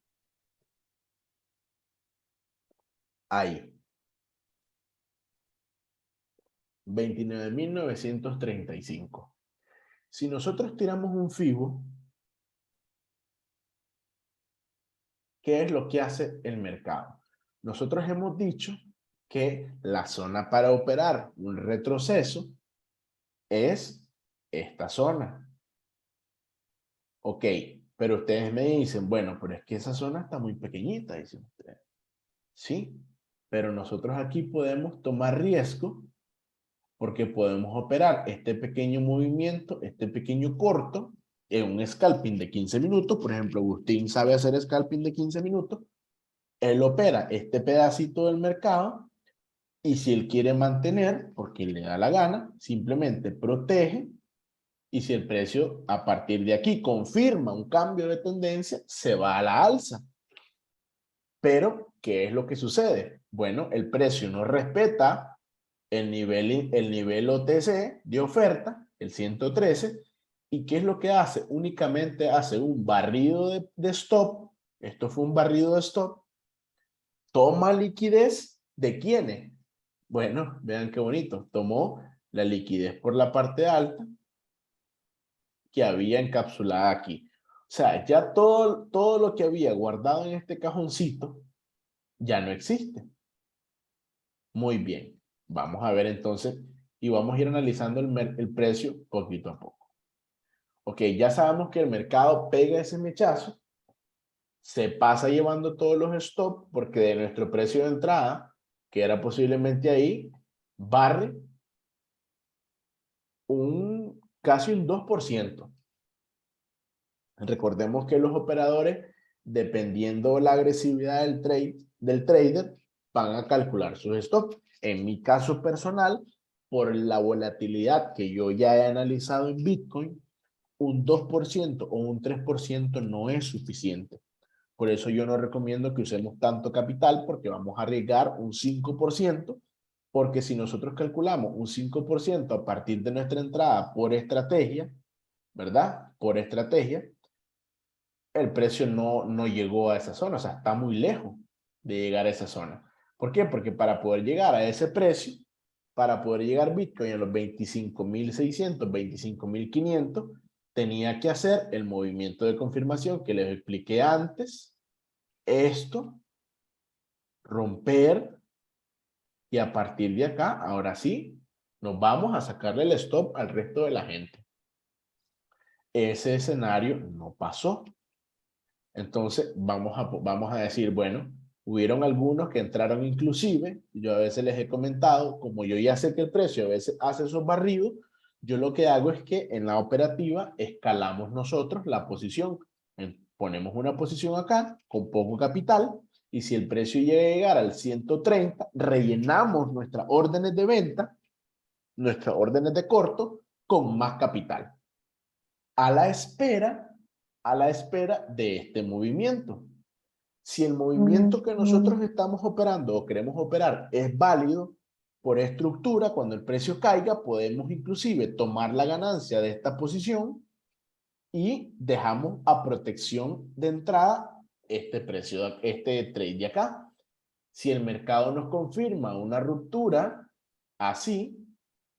Ahí. 29.935. Si nosotros tiramos un fibo, ¿qué es lo que hace el mercado? Nosotros hemos dicho que la zona para operar un retroceso es esta zona. Ok, pero ustedes me dicen, bueno, pero es que esa zona está muy pequeñita, dicen ustedes. Sí, pero nosotros aquí podemos tomar riesgo porque podemos operar este pequeño movimiento, este pequeño corto, en un scalping de 15 minutos. Por ejemplo, Agustín sabe hacer scalping de 15 minutos. Él opera este pedacito del mercado y si él quiere mantener, porque le da la gana, simplemente protege y si el precio a partir de aquí confirma un cambio de tendencia, se va a la alza. Pero, ¿qué es lo que sucede? Bueno, el precio no respeta el nivel OTC de oferta, el 113, ¿y qué es lo que hace? Únicamente hace un barrido de stop, esto fue un barrido de stop, toma liquidez ¿de quiénes? Bueno, vean qué bonito, tomó la liquidez por la parte alta que había encapsulada aquí. O sea, ya todo lo que había guardado en este cajoncito ya no existe. Muy bien, vamos a ver entonces y vamos a ir analizando el precio poquito a poco. Ok, ya sabemos que el mercado pega ese mechazo, se pasa llevando todos los stops porque de nuestro precio de entrada, que era posiblemente ahí, barre casi un 2%. Recordemos que los operadores, dependiendo la agresividad del trader, van a calcular sus stops. En mi caso personal, por la volatilidad que yo ya he analizado en Bitcoin, un 2% o un 3% no es suficiente. Por eso yo no recomiendo que usemos tanto capital porque vamos a arriesgar un 5%, porque si nosotros calculamos un 5% a partir de nuestra entrada por estrategia, ¿verdad? Por estrategia, el precio no llegó a esa zona, o sea, está muy lejos de llegar a esa zona. ¿Por qué? Porque para poder llegar a ese precio, para poder llegar Bitcoin a los 25.600, 25.500, tenía que hacer el movimiento de confirmación que les expliqué antes, esto, romper, y a partir de acá, ahora sí, nos vamos a sacarle el stop al resto de la gente. Ese escenario no pasó. Entonces, vamos a decir, bueno, hubieron algunos que entraron inclusive, yo a veces les he comentado, como yo ya sé que el precio a veces hace esos barridos, yo lo que hago es que en la operativa escalamos nosotros la posición. Ponemos una posición acá con poco capital y si el precio llega a llegar al 130, rellenamos nuestras órdenes de venta, nuestras órdenes de corto con más capital. A la espera de este movimiento. Si el movimiento que nosotros estamos operando o queremos operar es válido por estructura, cuando el precio caiga, podemos inclusive tomar la ganancia de esta posición y dejamos a protección de entrada este precio, este trade de acá. Si el mercado nos confirma una ruptura así,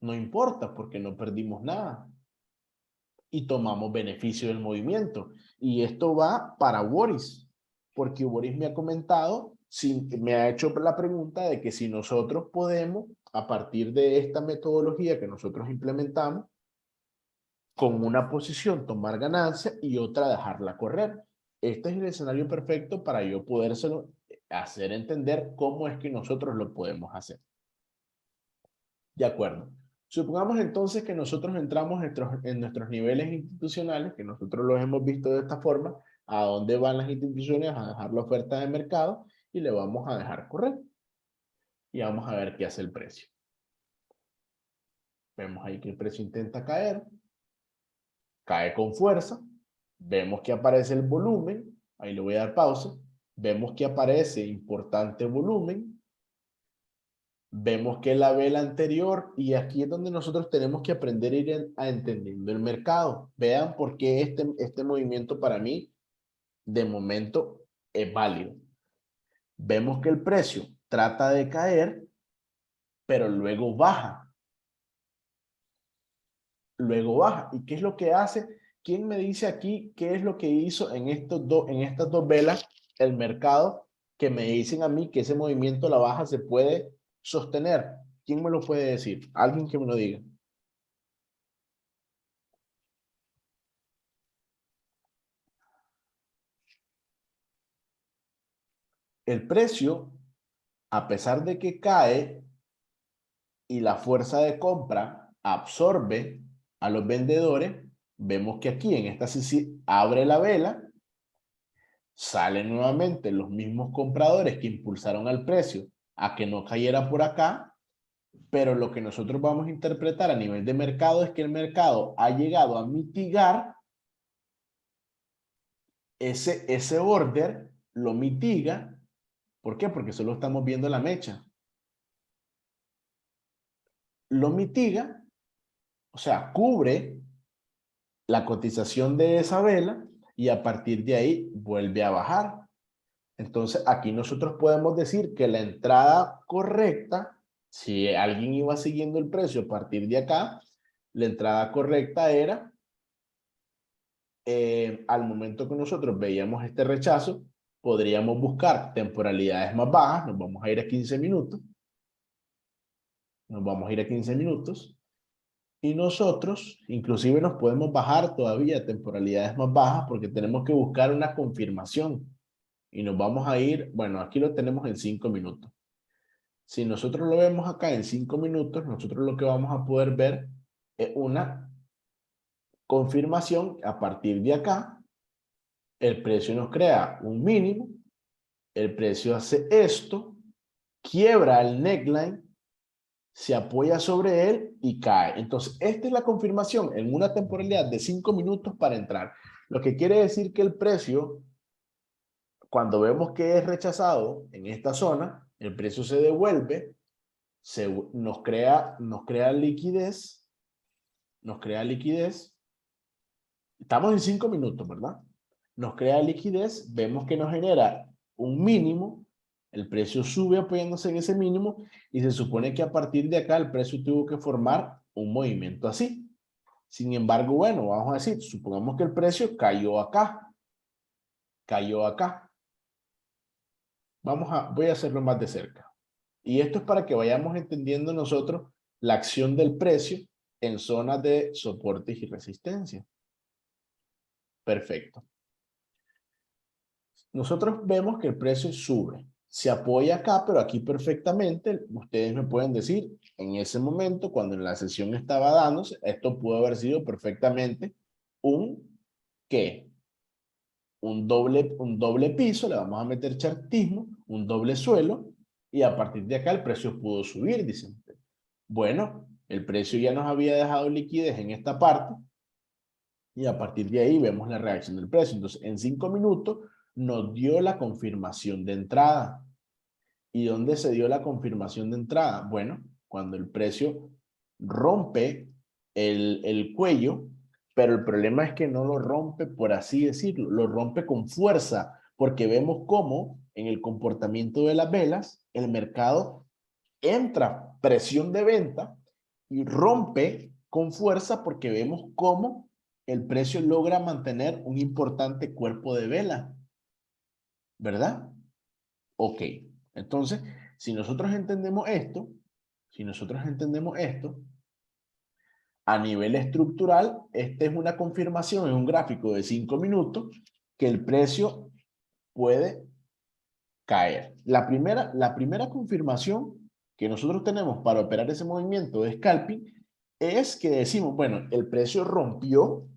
no importa porque no perdimos nada y tomamos beneficio del movimiento. Y esto va para Boris, porque Boris me ha comentado, me ha hecho la pregunta de que si nosotros podemos, a partir de esta metodología que nosotros implementamos, con una posición tomar ganancia y otra dejarla correr. Este es el escenario perfecto para yo podérselo hacer entender cómo es que nosotros lo podemos hacer. De acuerdo. Supongamos entonces que nosotros entramos en nuestros niveles institucionales, que nosotros los hemos visto de esta forma, a dónde van las instituciones a dejar la oferta de mercado y le vamos a dejar correr. Y vamos a ver qué hace el precio. Vemos ahí que el precio intenta caer, cae con fuerza, vemos que aparece el volumen, ahí le voy a dar pausa, vemos que aparece importante volumen, vemos que la vela anterior, y aquí es donde nosotros tenemos que aprender a ir a entendiendo el mercado. Vean por qué este movimiento para mí, de momento, es válido. Vemos que el precio trata de caer, pero luego baja. Luego baja. ¿Y qué es lo que hace? ¿Quién me dice aquí qué es lo que hizo en estas dos velas el mercado que me dicen a mí que ese movimiento a la baja se puede sostener? ¿Quién me lo puede decir? Alguien que me lo diga. El precio, a pesar de que cae y la fuerza de compra absorbe a los vendedores, vemos que aquí en esta abre la vela, salen nuevamente los mismos compradores que impulsaron al precio a que no cayera por acá, pero lo que nosotros vamos a interpretar a nivel de mercado es que el mercado ha llegado a mitigar ese order, lo mitiga. ¿Por qué? Porque solo estamos viendo la mecha. Lo mitiga, o sea, cubre la cotización de esa vela y a partir de ahí vuelve a bajar. Entonces, aquí nosotros podemos decir que la entrada correcta, si alguien iba siguiendo el precio a partir de acá, la entrada correcta era, al momento que nosotros veíamos este rechazo, podríamos buscar temporalidades más bajas, nos vamos a ir a 15 minutos, nos vamos a ir a 15 minutos, y nosotros inclusive nos podemos bajar todavía a temporalidades más bajas porque tenemos que buscar una confirmación. Y nos vamos a ir, bueno, aquí lo tenemos en 5 minutos. Si nosotros lo vemos acá en 5 minutos, nosotros lo que vamos a poder ver es una confirmación. A partir de acá, el precio nos crea un mínimo, el precio hace esto, quiebra el neckline, se apoya sobre él y cae. Entonces, esta es la confirmación en una temporalidad de 5 minutos para entrar. Lo que quiere decir que el precio, cuando vemos que es rechazado en esta zona, el precio se devuelve, nos crea liquidez, estamos en 5 minutos, ¿verdad? Nos crea liquidez, vemos que nos genera un mínimo, el precio sube apoyándose en ese mínimo y se supone que a partir de acá el precio tuvo que formar un movimiento así. Sin embargo, bueno, vamos a decir, supongamos que el precio cayó acá. Voy a hacerlo más de cerca. Y esto es para que vayamos entendiendo nosotros la acción del precio en zonas de soportes y resistencia. Perfecto. Nosotros vemos que el precio sube. Se apoya acá, pero aquí perfectamente, ustedes me pueden decir, en ese momento, cuando en la sesión estaba dándose, esto pudo haber sido perfectamente ¿qué? Un doble piso, le vamos a meter chartismo, un doble suelo, y a partir de acá el precio pudo subir, dicen. Bueno, el precio ya nos había dejado liquidez en esta parte, y a partir de ahí vemos la reacción del precio. Entonces, en 5 minutos nos dio la confirmación de entrada. ¿Y dónde se dio la confirmación de entrada? Bueno, cuando el precio rompe el cuello, pero el problema es que no lo rompe, por así decirlo, lo rompe con fuerza, porque vemos cómo en el comportamiento de las velas, el mercado entra presión de venta y rompe con fuerza porque vemos cómo el precio logra mantener un importante cuerpo de vela, ¿verdad? Ok, entonces, si nosotros entendemos esto, a nivel estructural, esta es una confirmación en un gráfico de 5 minutos que el precio puede caer. La primera confirmación que nosotros tenemos para operar ese movimiento de scalping es que decimos, bueno, el precio rompió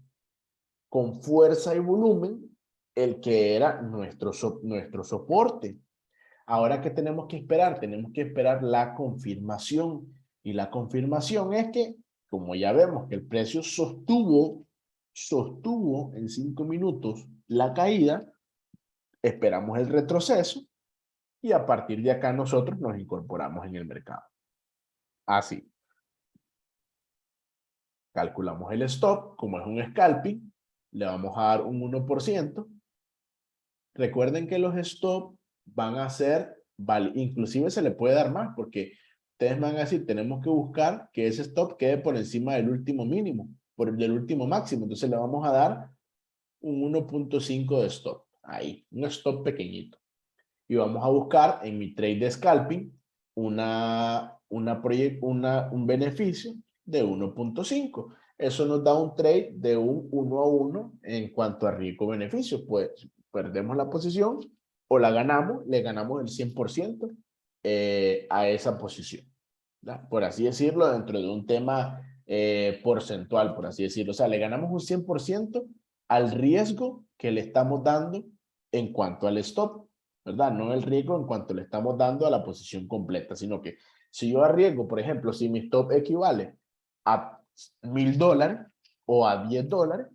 con fuerza y volumen el que era nuestro soporte. Ahora, ¿qué tenemos que esperar? Tenemos que esperar la confirmación. Y la confirmación es que, como ya vemos que el precio sostuvo en 5 minutos la caída, esperamos el retroceso y a partir de acá nosotros nos incorporamos en el mercado. Así. Calculamos el stop, como es un scalping, le vamos a dar un 1%. Recuerden que los stop van a ser, inclusive se le puede dar más, porque ustedes van a decir, tenemos que buscar que ese stop quede por encima del último mínimo, del último máximo. Entonces le vamos a dar un 1.5 de stop. Ahí, un stop pequeñito. Y vamos a buscar en mi trade de scalping un beneficio de 1.5. Eso nos da un trade de un 1 a 1 en cuanto a riesgo-beneficio. Pues perdemos la posición o la ganamos, le ganamos el 100% a esa posición, ¿verdad? Por así decirlo, dentro de un tema porcentual, por así decirlo. O sea, le ganamos un 100% al riesgo que le estamos dando en cuanto al stop, ¿verdad? No el riesgo en cuanto le estamos dando a la posición completa, sino que si yo arriesgo, por ejemplo, si mi stop equivale a $1,000 o a $10,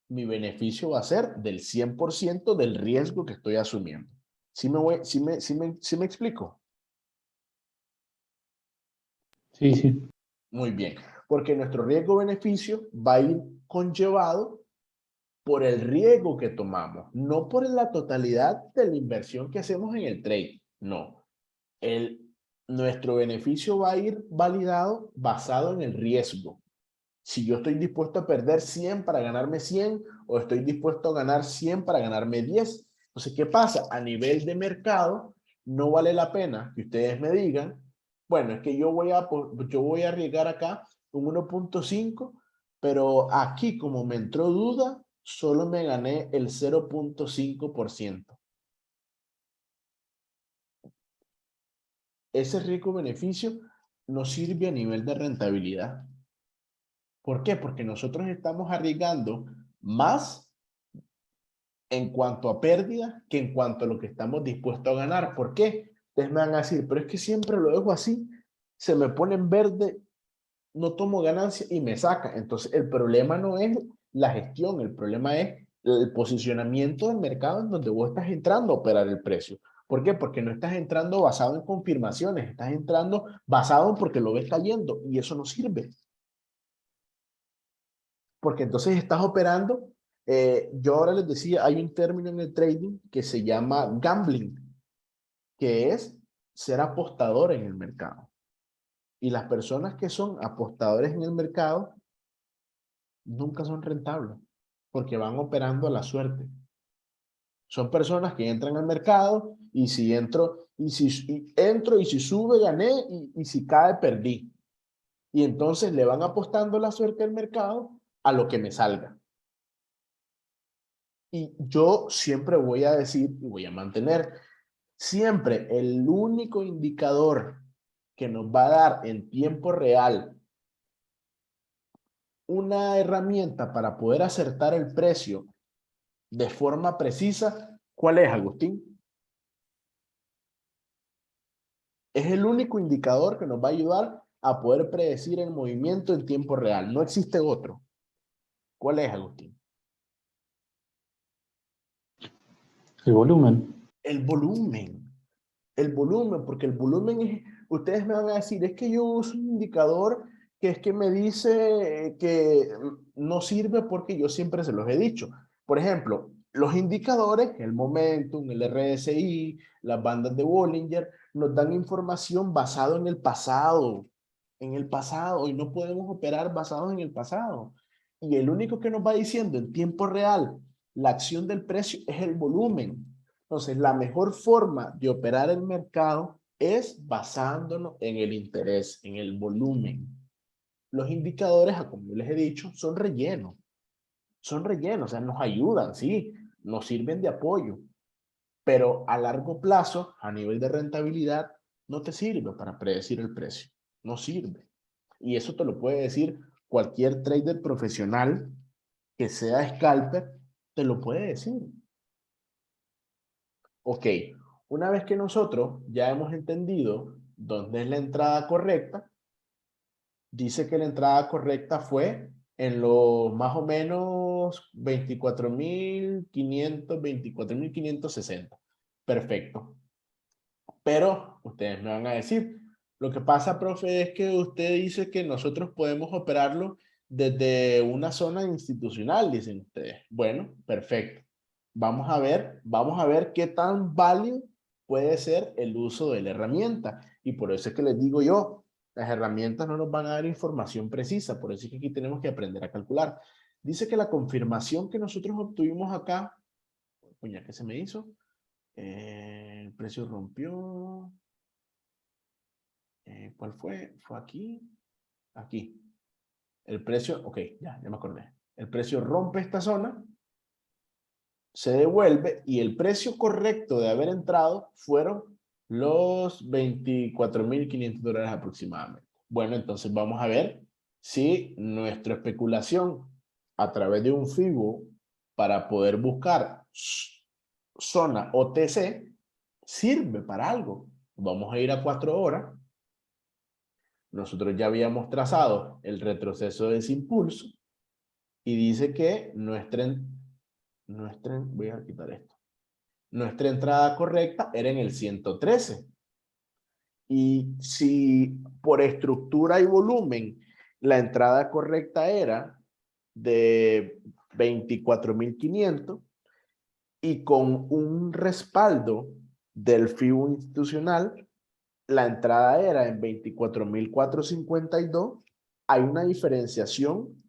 mi beneficio va a ser del 100% del riesgo que estoy asumiendo. ¿Sí me explico? Sí, sí. Muy bien, porque nuestro riesgo-beneficio va a ir conllevado por el riesgo que tomamos, no por la totalidad de la inversión que hacemos en el trade. No, nuestro beneficio va a ir validado basado en el riesgo. Si yo estoy dispuesto a perder 100 para ganarme 100 o estoy dispuesto a ganar 100 para ganarme 10. Entonces, ¿qué pasa? A nivel de mercado, no vale la pena que ustedes me digan, bueno, es que yo voy a arriesgar acá un 1.5, pero aquí como me entró duda, solo me gané el 0.5%. Ese riesgo-beneficio no sirve a nivel de rentabilidad. ¿Por qué? Porque nosotros estamos arriesgando más en cuanto a pérdida que en cuanto a lo que estamos dispuestos a ganar. ¿Por qué? Ustedes me van a decir, pero es que siempre lo dejo así, se me pone en verde, no tomo ganancia y me saca. Entonces, el problema no es la gestión, el problema es el posicionamiento del mercado en donde vos estás entrando a operar el precio. ¿Por qué? Porque no estás entrando basado en confirmaciones, estás entrando basado en porque lo ves cayendo y eso no sirve. Porque entonces estás operando, yo ahora les decía, hay un término en el trading que se llama gambling, que es ser apostador en el mercado. Y las personas que son apostadores en el mercado nunca son rentables, porque van operando a la suerte. Son personas que entran al mercado y si entro y si sube gané y si cae perdí. Y entonces le van apostando la suerte al mercado a lo que me salga. Y yo siempre voy a decir y voy a mantener, siempre el único indicador que nos va a dar en tiempo real una herramienta para poder acertar el precio de forma precisa, ¿cuál es, Agustín? Es el único indicador que nos va a ayudar a poder predecir el movimiento en tiempo real. No existe otro. ¿Cuál es, Agustín? El volumen. El volumen. El volumen, porque el volumen es, ustedes me van a decir, es que yo uso un indicador que es que me dice que no sirve porque yo siempre se los he dicho. Por ejemplo, los indicadores, el momentum, el RSI, las bandas de Bollinger, nos dan información basado en el pasado, y no podemos operar basados en el pasado. Y el único que nos va diciendo en tiempo real la acción del precio es el volumen. Entonces, la mejor forma de operar el mercado es basándonos en el interés, en el volumen. Los indicadores, como yo les he dicho, son rellenos. Son rellenos, o sea, nos ayudan, sí, nos sirven de apoyo, pero a largo plazo, a nivel de rentabilidad, no te sirve para predecir el precio. No sirve. Y eso te lo puede decir cualquier trader profesional que sea scalper, te lo puede decir. Ok, una vez que nosotros ya hemos entendido dónde es la entrada correcta, dice que la entrada correcta fue en los más o menos 24.500, 24.560. Perfecto. Pero ustedes me van a decir, lo que pasa, profe, es que usted dice que nosotros podemos operarlo desde una zona institucional, dicen ustedes. Bueno, perfecto. Vamos a ver qué tan válido puede ser el uso de la herramienta. Y por eso es que les digo yo, las herramientas no nos van a dar información precisa, por eso es que aquí tenemos que aprender a calcular. Dice que la confirmación que nosotros obtuvimos acá, coña, ¿qué se me hizo? El precio rompió. ¿Cuál fue? Fue aquí. Aquí. El precio, ok, ya me acordé. El precio rompe esta zona, se devuelve y el precio correcto de haber entrado fueron los $24.500 aproximadamente. Bueno, entonces vamos a ver si nuestra especulación a través de un FIBO para poder buscar zona OTC sirve para algo. Vamos a ir a 4 horas. Nosotros ya habíamos trazado el retroceso de ese impulso y dice que voy a quitar esto. Nuestra entrada correcta era en el 113. Y si por estructura y volumen la entrada correcta era de 24.500 y con un respaldo del FIBO institucional, la entrada era en 24.452, hay una diferenciación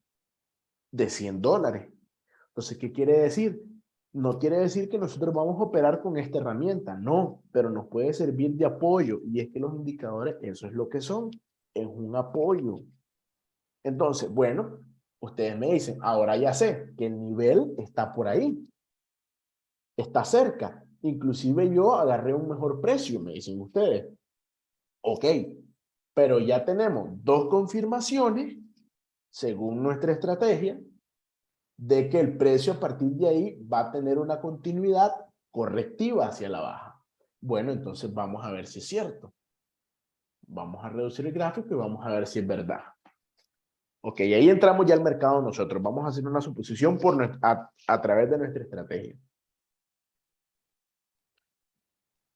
de $100. Entonces, ¿qué quiere decir? No quiere decir que nosotros vamos a operar con esta herramienta, no, pero nos puede servir de apoyo y es que los indicadores, eso es lo que son, es un apoyo. Entonces, bueno, ustedes me dicen, ahora ya sé que el nivel está por ahí, está cerca, inclusive yo agarré un mejor precio, me dicen ustedes. Ok, pero ya tenemos 2 confirmaciones, según nuestra estrategia, de que el precio a partir de ahí va a tener una continuidad correctiva hacia la baja. Bueno, entonces vamos a ver si es cierto. Vamos a reducir el gráfico y vamos a ver si es verdad. Ok, ahí entramos ya al mercado nosotros. Vamos a hacer una suposición a través de nuestra estrategia.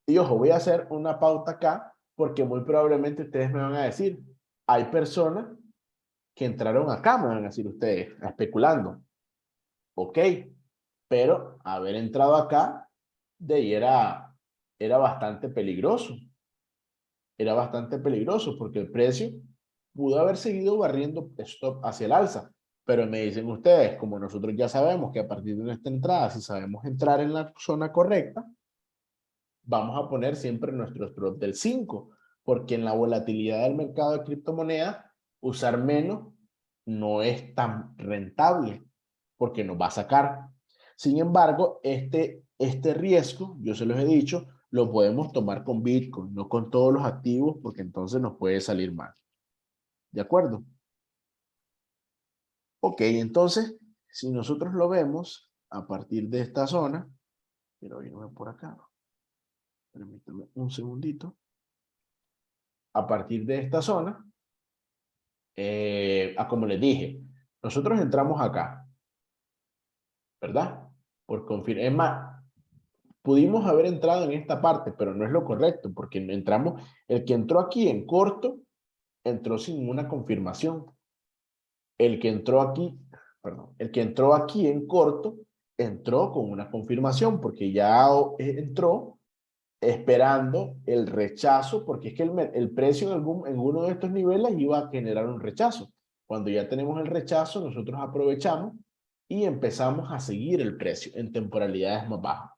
Y ojo, voy a hacer una pauta acá porque muy probablemente ustedes me van a decir, hay personas que entraron acá, me van a decir ustedes, especulando. Ok, pero haber entrado acá de ahí era bastante peligroso. Era bastante peligroso porque el precio pudo haber seguido barriendo stop hacia el alza. Pero me dicen ustedes, como nosotros ya sabemos que a partir de nuestra entrada, si sabemos entrar en la zona correcta, vamos a poner siempre nuestro stop del 5, porque en la volatilidad del mercado de criptomonedas, usar menos no es tan rentable, porque nos va a sacar. Sin embargo, este riesgo, yo se los he dicho, lo podemos tomar con Bitcoin, no con todos los activos, porque entonces nos puede salir mal. ¿De acuerdo? Ok, entonces, si nosotros lo vemos a partir de esta zona, quiero irme por acá, permítame un segundito. A partir de esta zona, como les dije, nosotros entramos acá, ¿verdad? Por confirmar. Es más, pudimos haber entrado en esta parte, pero no es lo correcto, porque entramos, el que entró aquí en corto, entró sin una confirmación. El que entró aquí, perdón, el que entró aquí en corto, entró con una confirmación, porque ya entró esperando el rechazo, porque es que el precio en uno de estos niveles iba a generar un rechazo. Cuando ya tenemos el rechazo, nosotros aprovechamos y empezamos a seguir el precio en temporalidades más bajas.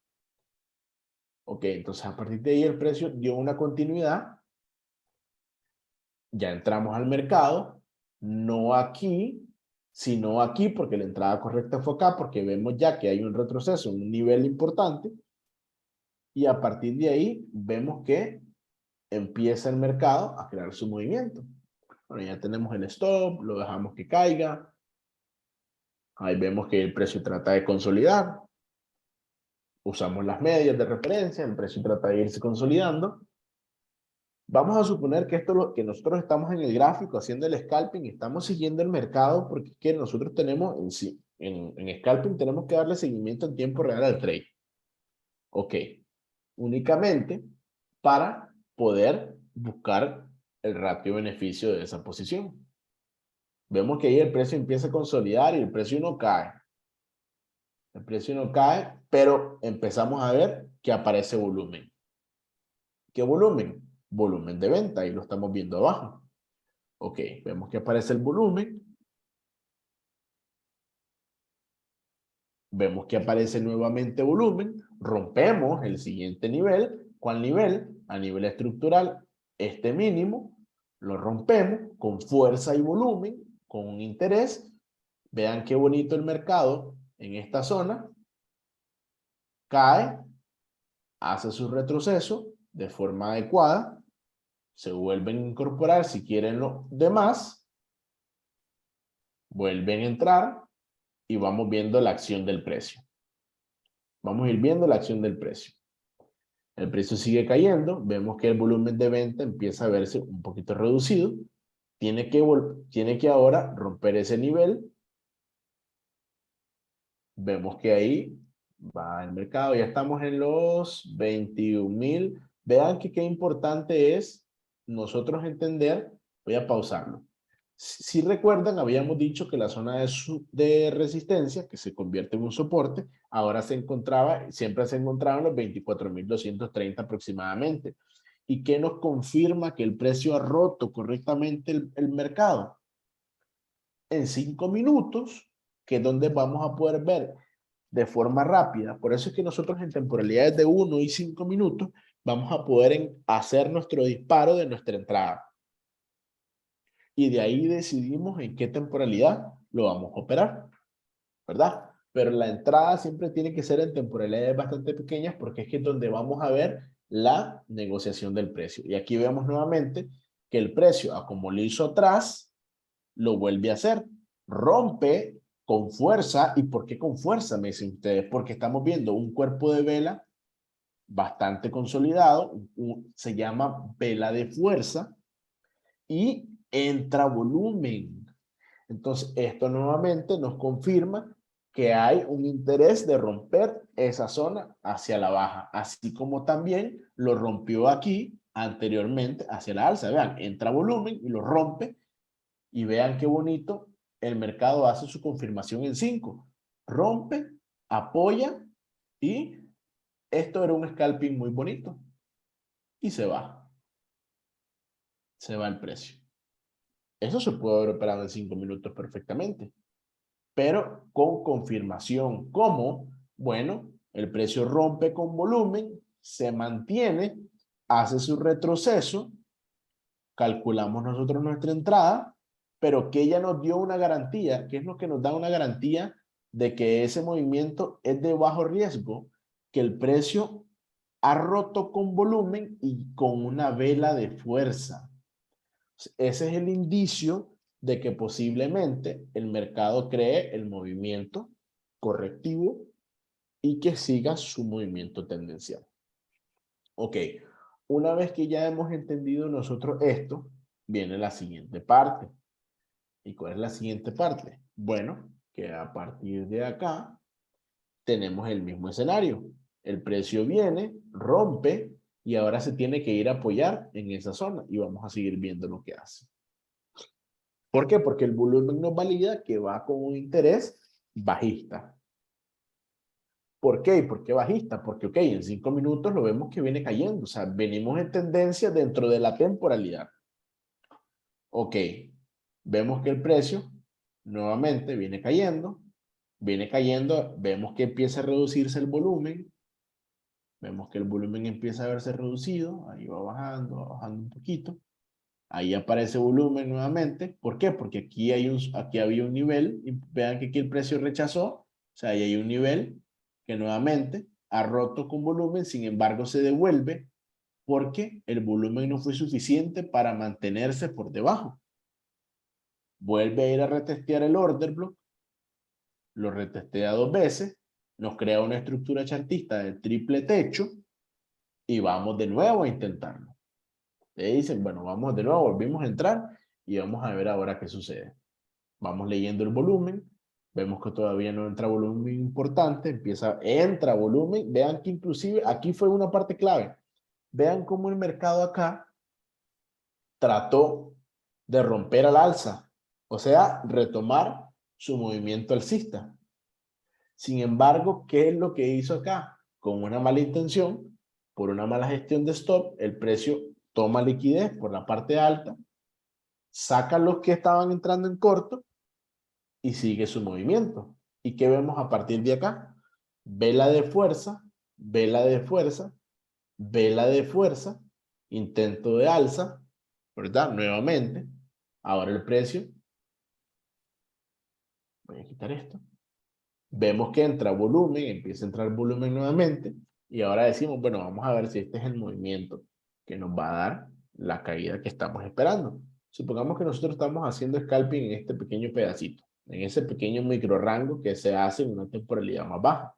Ok, entonces a partir de ahí el precio dio una continuidad. Ya entramos al mercado, no aquí, sino aquí, porque la entrada correcta fue acá, porque vemos ya que hay un retroceso, un nivel importante. y a partir de ahí vemos que empieza el mercado a crear su movimiento. Bueno, ya tenemos el stop, lo dejamos que caiga. Ahí vemos que el precio trata de consolidar. Usamos las medias de referencia, el precio trata de irse consolidando. Vamos a suponer que que nosotros estamos en el gráfico haciendo el scalping y estamos siguiendo el mercado porque es que nosotros tenemos en scalping tenemos que darle seguimiento en tiempo real al trade. Ok. Únicamente para poder buscar el ratio beneficio de esa posición. Vemos que ahí el precio empieza a consolidar y el precio no cae. El precio no cae, pero empezamos a ver que aparece volumen. ¿Qué volumen? Volumen de venta, y lo estamos viendo abajo. Ok, vemos que aparece el volumen. Vemos que aparece nuevamente volumen. Rompemos el siguiente nivel. ¿Cuál nivel? A nivel estructural, este mínimo. Lo rompemos con fuerza y volumen, con un interés. Vean qué bonito el mercado en esta zona. Cae, hace su retroceso de forma adecuada. Se vuelven a incorporar si quieren los demás. Vuelven a entrar y vamos viendo la acción del precio. Vamos a ir viendo la acción del precio. El precio sigue cayendo. Vemos que el volumen de venta empieza a verse un poquito reducido. Tiene que ahora romper ese nivel. Vemos que ahí va el mercado. Ya estamos en los 21,000. Vean que qué importante es nosotros entender. Voy a pausarlo. Si recuerdan, habíamos dicho que la zona de resistencia, que se convierte en un soporte, ahora siempre se encontraba en los 24,230 aproximadamente. ¿Y qué nos confirma que el precio ha roto correctamente el mercado? En 5 minutos, que es donde vamos a poder ver de forma rápida. Por eso es que nosotros en temporalidades de 1 y 5 minutos vamos a poder hacer nuestro disparo de nuestra entrada. Y de ahí decidimos en qué temporalidad lo vamos a operar, ¿verdad? Pero la entrada siempre tiene que ser en temporalidades bastante pequeñas porque es que es donde vamos a ver la negociación del precio. Y aquí vemos nuevamente que el precio, como lo hizo atrás, lo vuelve a hacer. Rompe con fuerza. ¿Y por qué con fuerza, me dicen ustedes? Porque estamos viendo un cuerpo de vela bastante consolidado, se llama vela de fuerza, y entra volumen. Entonces, esto nuevamente nos confirma que hay un interés de romper esa zona hacia la baja, así como también lo rompió aquí anteriormente hacia la alza. Vean, entra volumen y lo rompe, y vean qué bonito, el mercado hace su confirmación en 5. Rompe, apoya, y esto era un scalping muy bonito. Y se va. Se va el precio. Eso se puede haber operado en 5 minutos perfectamente, pero con confirmación. ¿Cómo? Bueno, el precio rompe con volumen, se mantiene, hace su retroceso, calculamos nosotros nuestra entrada, pero que ella nos dio una garantía. ¿Qué es lo que nos da una garantía de que ese movimiento es de bajo riesgo? Que el precio ha roto con volumen y con una vela de fuerza. Ese es el indicio de que posiblemente el mercado cree el movimiento correctivo y que siga su movimiento tendencial. Ok, una vez que ya hemos entendido nosotros esto, viene la siguiente parte. ¿Y cuál es la siguiente parte? Bueno, que a partir de acá tenemos el mismo escenario. El precio viene, rompe, y ahora se tiene que ir a apoyar en esa zona, y vamos a seguir viendo lo que hace. ¿Por qué? Porque el volumen nos valida que va con un interés bajista. ¿Por qué? ¿Por qué bajista? Porque, ok, en 5 minutos lo vemos que viene cayendo. O sea, venimos en tendencia dentro de la temporalidad. Ok, vemos que el precio nuevamente viene cayendo. Viene cayendo, vemos que empieza a reducirse el volumen. Vemos que el volumen empieza a verse reducido. Ahí va bajando un poquito. Ahí aparece volumen nuevamente. ¿Por qué? Porque aquí había un nivel, y vean que aquí el precio rechazó. O sea, ahí hay un nivel que nuevamente ha roto con volumen, sin embargo se devuelve porque el volumen no fue suficiente para mantenerse por debajo. Vuelve a ir a retestear el order block, lo retestea 2 veces, nos crea una estructura chartista de triple techo y vamos de nuevo a intentarlo. Le dicen, bueno, vamos de nuevo, volvimos a entrar y vamos a ver ahora qué sucede. Vamos leyendo el volumen, vemos que todavía no entra volumen importante, entra volumen, vean que inclusive aquí fue una parte clave. Vean cómo el mercado acá trató de romper al alza, o sea, retomar su movimiento alcista. Sin embargo, ¿qué es lo que hizo acá? Con una mala intención, por una mala gestión de stop, el precio toma liquidez por la parte alta, saca los que estaban entrando en corto y sigue su movimiento. ¿Y qué vemos a partir de acá? Vela de fuerza, vela de fuerza, vela de fuerza, intento de alza, ¿verdad? Nuevamente, ahora el precio, voy a quitar esto, vemos que entra volumen, empieza a entrar volumen nuevamente, y ahora decimos, bueno, vamos a ver si este es el movimiento que nos va a dar la caída que estamos esperando. Supongamos que nosotros estamos haciendo scalping en este pequeño pedacito, en ese pequeño micro rango que se hace en una temporalidad más baja.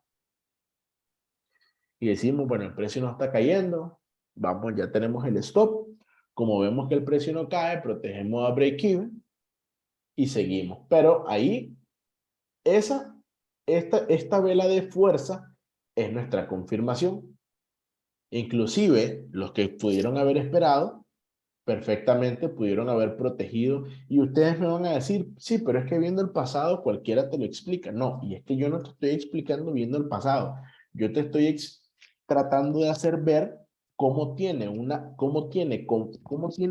Y decimos, bueno, el precio no está cayendo, vamos, ya tenemos el stop. Como vemos que el precio no cae, protegemos a break-even y seguimos. Pero ahí, esta vela de fuerza es nuestra confirmación. Inclusive, los que pudieron haber esperado, perfectamente pudieron haber protegido. Y ustedes me van a decir, sí, pero es que viendo el pasado cualquiera te lo explica. No, y es que yo no te estoy explicando viendo el pasado. Yo te estoy tratando de hacer ver cómo tiene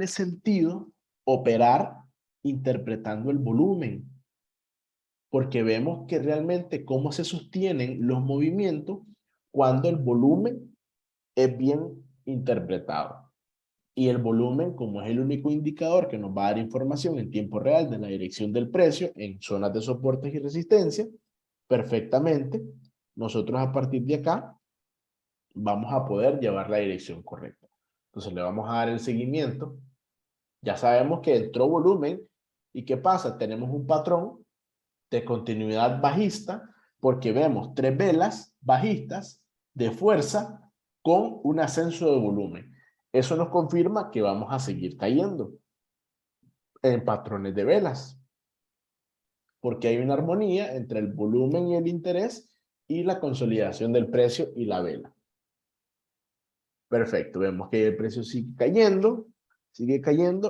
sentido operar interpretando el volumen. Porque vemos que realmente cómo se sostienen los movimientos cuando el volumen es bien interpretado. Y el volumen, como es el único indicador que nos va a dar información en tiempo real de la dirección del precio en zonas de soportes y resistencia, perfectamente, nosotros a partir de acá vamos a poder llevar la dirección correcta. Entonces le vamos a dar el seguimiento. Ya sabemos que entró volumen. ¿Y qué pasa? Tenemos un patrón de continuidad bajista porque vemos 3 velas bajistas de fuerza con un ascenso de volumen. Eso nos confirma que vamos a seguir cayendo en patrones de velas. Porque hay una armonía entre el volumen y el interés y la consolidación del precio y la vela. Perfecto, vemos que el precio sigue cayendo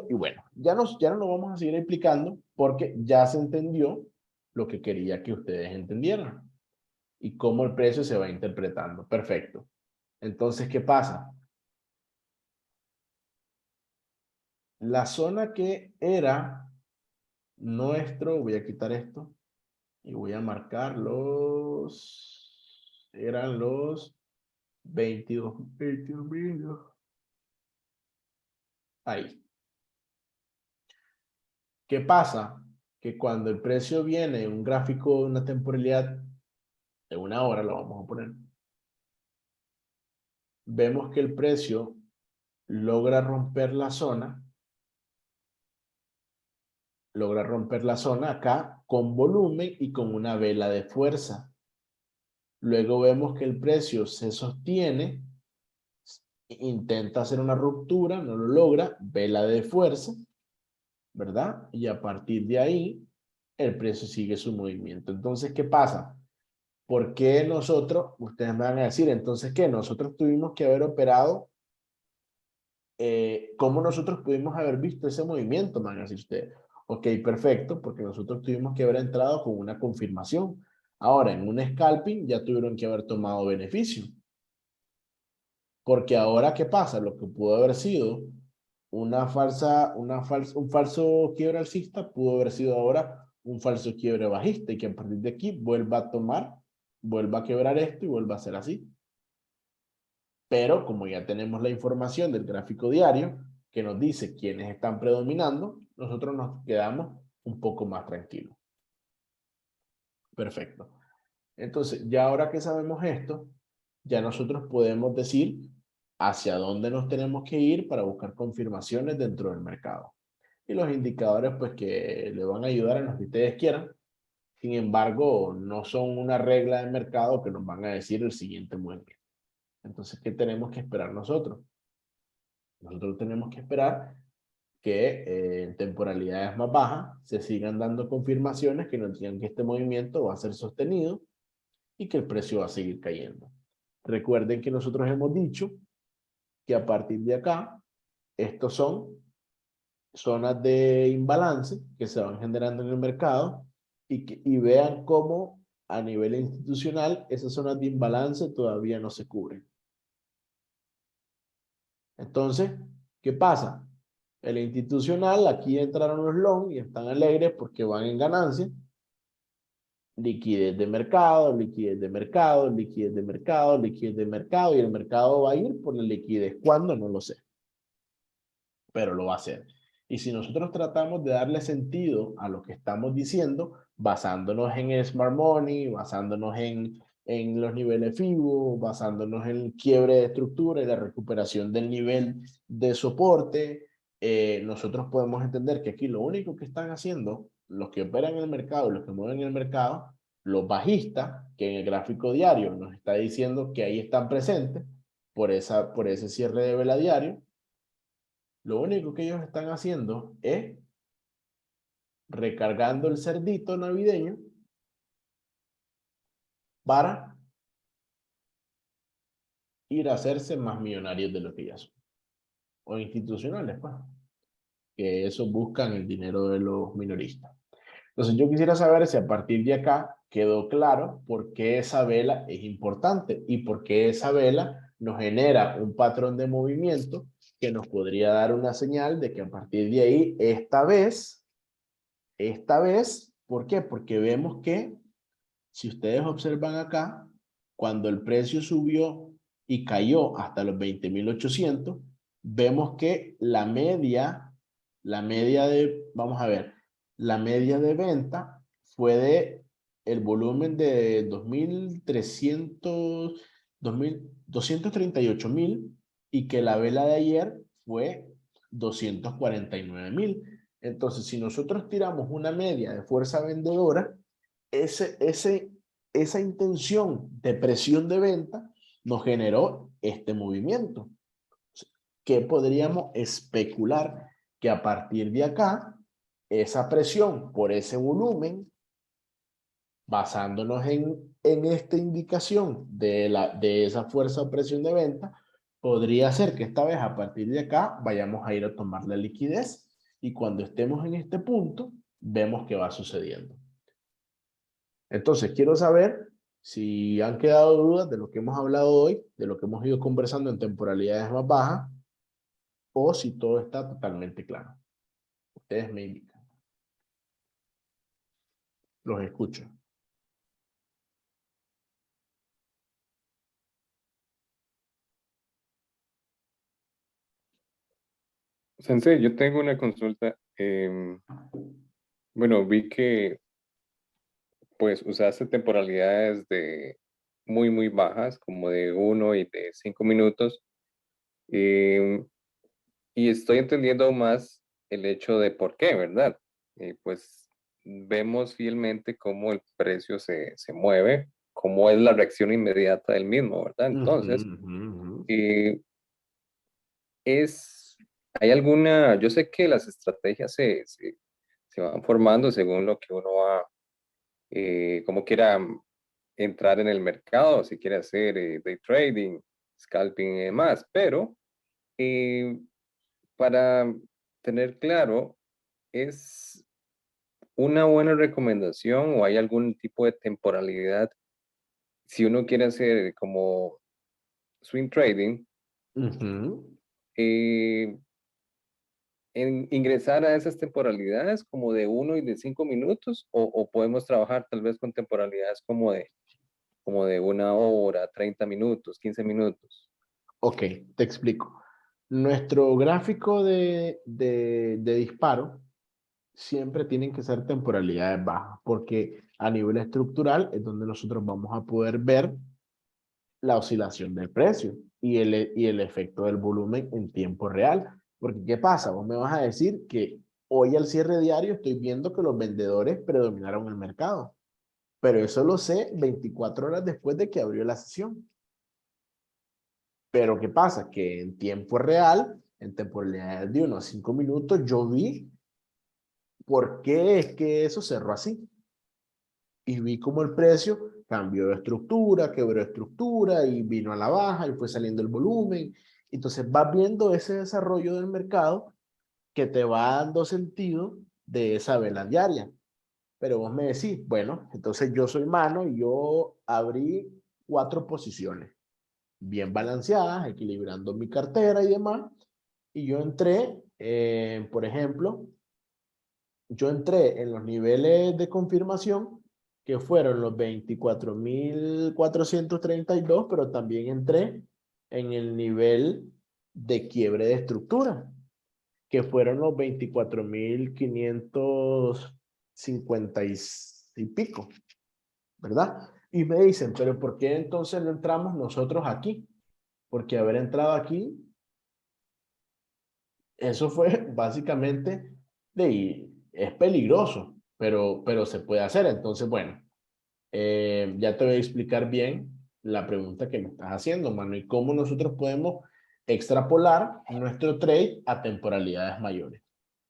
y bueno, ya no lo vamos a seguir explicando porque ya se entendió lo que quería que ustedes entendieran y cómo el precio se va interpretando. Perfecto. Entonces, ¿qué pasa? La zona que era voy a quitar esto y voy a marcar eran los 22 mil. Ahí. ¿Qué pasa? Que cuando el precio viene en un gráfico de una temporalidad de 1 hora, lo vamos a poner, vemos que el precio logra romper la zona acá con volumen y con una vela de fuerza. Luego vemos que el precio se sostiene, intenta hacer una ruptura, no lo logra, vela de fuerza, ¿verdad? Y a partir de ahí, el precio sigue su movimiento. Entonces, ¿qué pasa? ¿Por qué nosotros, ustedes me van a decir, entonces, qué? Nosotros tuvimos que haber operado, ¿cómo nosotros pudimos haber visto ese movimiento? Me van a decir ustedes. Ok, perfecto, porque nosotros tuvimos que haber entrado con una confirmación. Ahora, en un scalping ya tuvieron que haber tomado beneficio. Porque ahora, ¿qué pasa? Lo que pudo haber sido un falso quiebre alcista pudo haber sido ahora un falso quiebre bajista y que a partir de aquí vuelva a quebrar esto y vuelva a ser así. Pero como ya tenemos la información del gráfico diario que nos dice quiénes están predominando, nosotros nos quedamos un poco más tranquilos. Perfecto. Entonces, ya ahora que sabemos esto, ya nosotros podemos decir hacia dónde nos tenemos que ir para buscar confirmaciones dentro del mercado. Y los indicadores, pues, que le van a ayudar en lo que ustedes quieran. Sin embargo, no son una regla de mercado que nos van a decir el siguiente movimiento. Entonces, ¿qué tenemos que esperar nosotros? Nosotros tenemos que esperar que en temporalidades más bajas se sigan dando confirmaciones que nos digan que este movimiento va a ser sostenido y que el precio va a seguir cayendo. Recuerden que nosotros hemos dicho que a partir de acá, estos son zonas de imbalance que se van generando en el mercado y vean cómo a nivel institucional esas zonas de imbalance todavía no se cubren. Entonces, ¿qué pasa? El institucional, aquí entraron los long y están alegres porque van en ganancia. Liquidez de mercado, liquidez de mercado, liquidez de mercado, liquidez de mercado, y el mercado va a ir por la liquidez. ¿Cuándo? No lo sé, pero lo va a hacer. Y si nosotros tratamos de darle sentido a lo que estamos diciendo, basándonos en Smart Money, basándonos en los niveles FIBO, basándonos en el quiebre de estructura y la recuperación del nivel de soporte, nosotros podemos entender que aquí lo único que están haciendo los que operan en el mercado, los que mueven el mercado, los bajistas, que en el gráfico diario nos está diciendo que ahí están presentes por ese cierre de vela diario, lo único que ellos están haciendo es recargando el cerdito navideño para ir a hacerse más millonarios de lo que ya son. O institucionales, pues, que eso buscan el dinero de los minoristas. Entonces yo quisiera saber si a partir de acá quedó claro por qué esa vela es importante y por qué esa vela nos genera un patrón de movimiento que nos podría dar una señal de que a partir de ahí, esta vez, ¿por qué? Porque vemos que, si ustedes observan acá, cuando el precio subió y cayó hasta los 20.800, vemos que la media de, vamos a ver, la media de venta fue de el volumen de 2.300, 238.000 y que la vela de ayer fue 249.000. Entonces, si nosotros tiramos una media de fuerza vendedora, esa intención de presión de venta nos generó este movimiento. ¿Qué podríamos especular? Que a partir de acá, esa presión por ese volumen, basándonos en esta indicación de esa fuerza o presión de venta, podría ser que esta vez a partir de acá vayamos a ir a tomar la liquidez y cuando estemos en este punto, vemos qué va sucediendo. Entonces, quiero saber si han quedado dudas de lo que hemos hablado hoy, de lo que hemos ido conversando en temporalidades más bajas, o si todo está totalmente claro. Ustedes me indican. Los escucho. Sensei, yo tengo una consulta. Bueno, vi que pues usaste temporalidades de muy bajas, como de 1 y de 5 minutos. em, y estoy entendiendo aún más el hecho de por qué, ¿verdad? Pues vemos fielmente cómo el precio se mueve, cómo es la reacción inmediata del mismo, ¿verdad? Entonces, eh, es, hay alguna, yo sé que las estrategias se van formando según lo que uno va, como quiera entrar en el mercado, si quiere hacer day trading, scalping y demás, pero eh, para tener claro, ¿es una buena recomendación o hay algún tipo de temporalidad si uno quiere hacer como swing trading? eh, ingresar a esas temporalidades como de 1 y de 5 minutos o podemos trabajar tal vez con temporalidades como de 1 hora, 30 minutos, 15 minutos. Ok, te explico. Nuestro gráfico de disparo siempre tienen que ser temporalidades bajas, porque a nivel estructural es donde nosotros vamos a poder ver la oscilación del precio y el efecto del volumen en tiempo real. Porque, ¿qué pasa? Vos me vas a decir que hoy al cierre diario estoy viendo que los vendedores predominaron el mercado. Pero eso lo sé 24 horas después de que abrió la sesión. Pero ¿qué pasa? Que en tiempo real, en temporalidad de unos 5 minutos, yo vi por qué es que eso cerró así. Y vi cómo el precio cambió de estructura, quebró estructura y vino a la baja y fue saliendo el volumen. Entonces vas viendo ese desarrollo del mercado que te va dando sentido de esa vela diaria. Pero vos me decís, bueno, entonces yo soy mano y yo abrí 4 posiciones bien balanceadas, equilibrando mi cartera y demás. Y yo entré, por ejemplo, yo entré en los niveles de confirmación que fueron los 24.432, pero también entré en el nivel de quiebre de estructura, que fueron los 24.550 y pico, ¿verdad? Y me dicen, pero ¿por qué entonces no entramos nosotros aquí? Porque haber entrado aquí, eso fue básicamente es peligroso, pero se puede hacer. Entonces, bueno, ya te voy a explicar bien la pregunta que me estás haciendo, mano, y cómo nosotros podemos extrapolar nuestro trade a temporalidades mayores.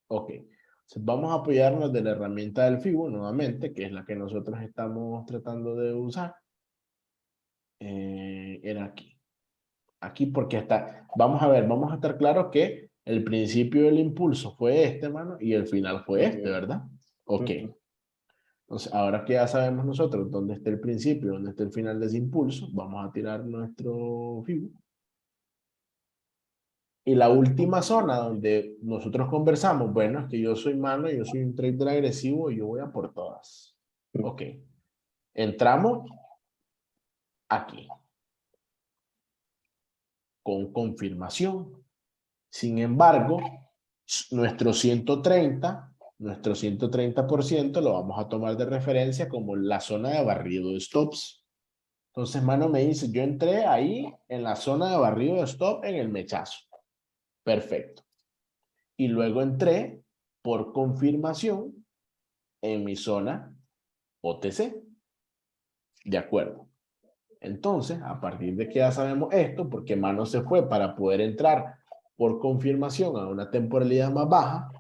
Ok, entonces vamos a apoyarnos de la herramienta del FIBO nuevamente, que es la que nosotros estamos tratando de usar. Era aquí. Aquí porque está, vamos a ver, vamos a estar claros que el principio del impulso fue este, mano, y el final fue este, ¿verdad? Ok. Entonces, ahora que ya sabemos nosotros dónde está el principio, dónde está el final de ese impulso, vamos a tirar nuestro FIBO. Y la última zona donde nosotros conversamos, bueno, es que yo soy mano, yo soy un trader agresivo y yo voy a por todas. Ok. Entramos aquí. Con confirmación. Sin embargo, nuestro 130% lo vamos a tomar de referencia como la zona de barrido de stops. Entonces, mano me dice, yo entré ahí en la zona de barrido de stop en el mechazo. Perfecto. Y luego entré por confirmación en mi zona OTC. De acuerdo. Entonces, a partir de que ya sabemos esto, porque mano se fue para poder entrar por confirmación a una temporalidad más baja,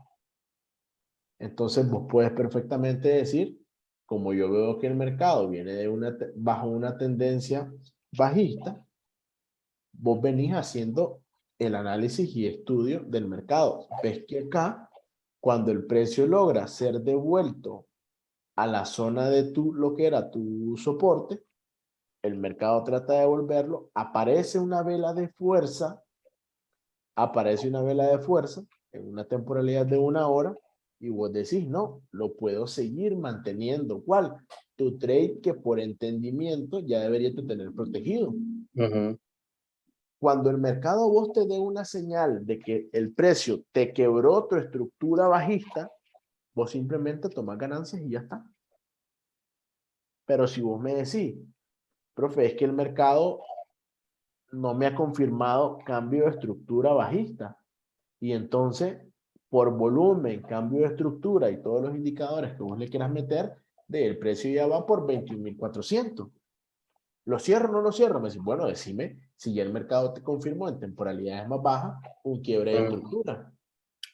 entonces vos puedes perfectamente decir, como yo veo que el mercado viene bajo una tendencia bajista, vos venís haciendo el análisis y estudio del mercado. Ves que acá, cuando el precio logra ser devuelto a la zona de lo que era tu soporte, el mercado trata de devolverlo, aparece una vela de fuerza en una temporalidad de 1 hora y vos decís, no, lo puedo seguir manteniendo. ¿Cuál? Tu trade que por entendimiento ya deberías tener protegido. Cuando el mercado vos te dé una señal de que el precio te quebró tu estructura bajista, vos simplemente tomás ganancias y ya está. Pero si vos me decís, profe, es que el mercado no me ha confirmado cambio de estructura bajista. Y entonces, por volumen, cambio de estructura y todos los indicadores que vos le quieras meter, el precio ya va por 21.400. ¿Lo cierro o no lo cierro? Me decís, bueno, decime si ya el mercado te confirmó en temporalidades más bajas un quiebre de estructura.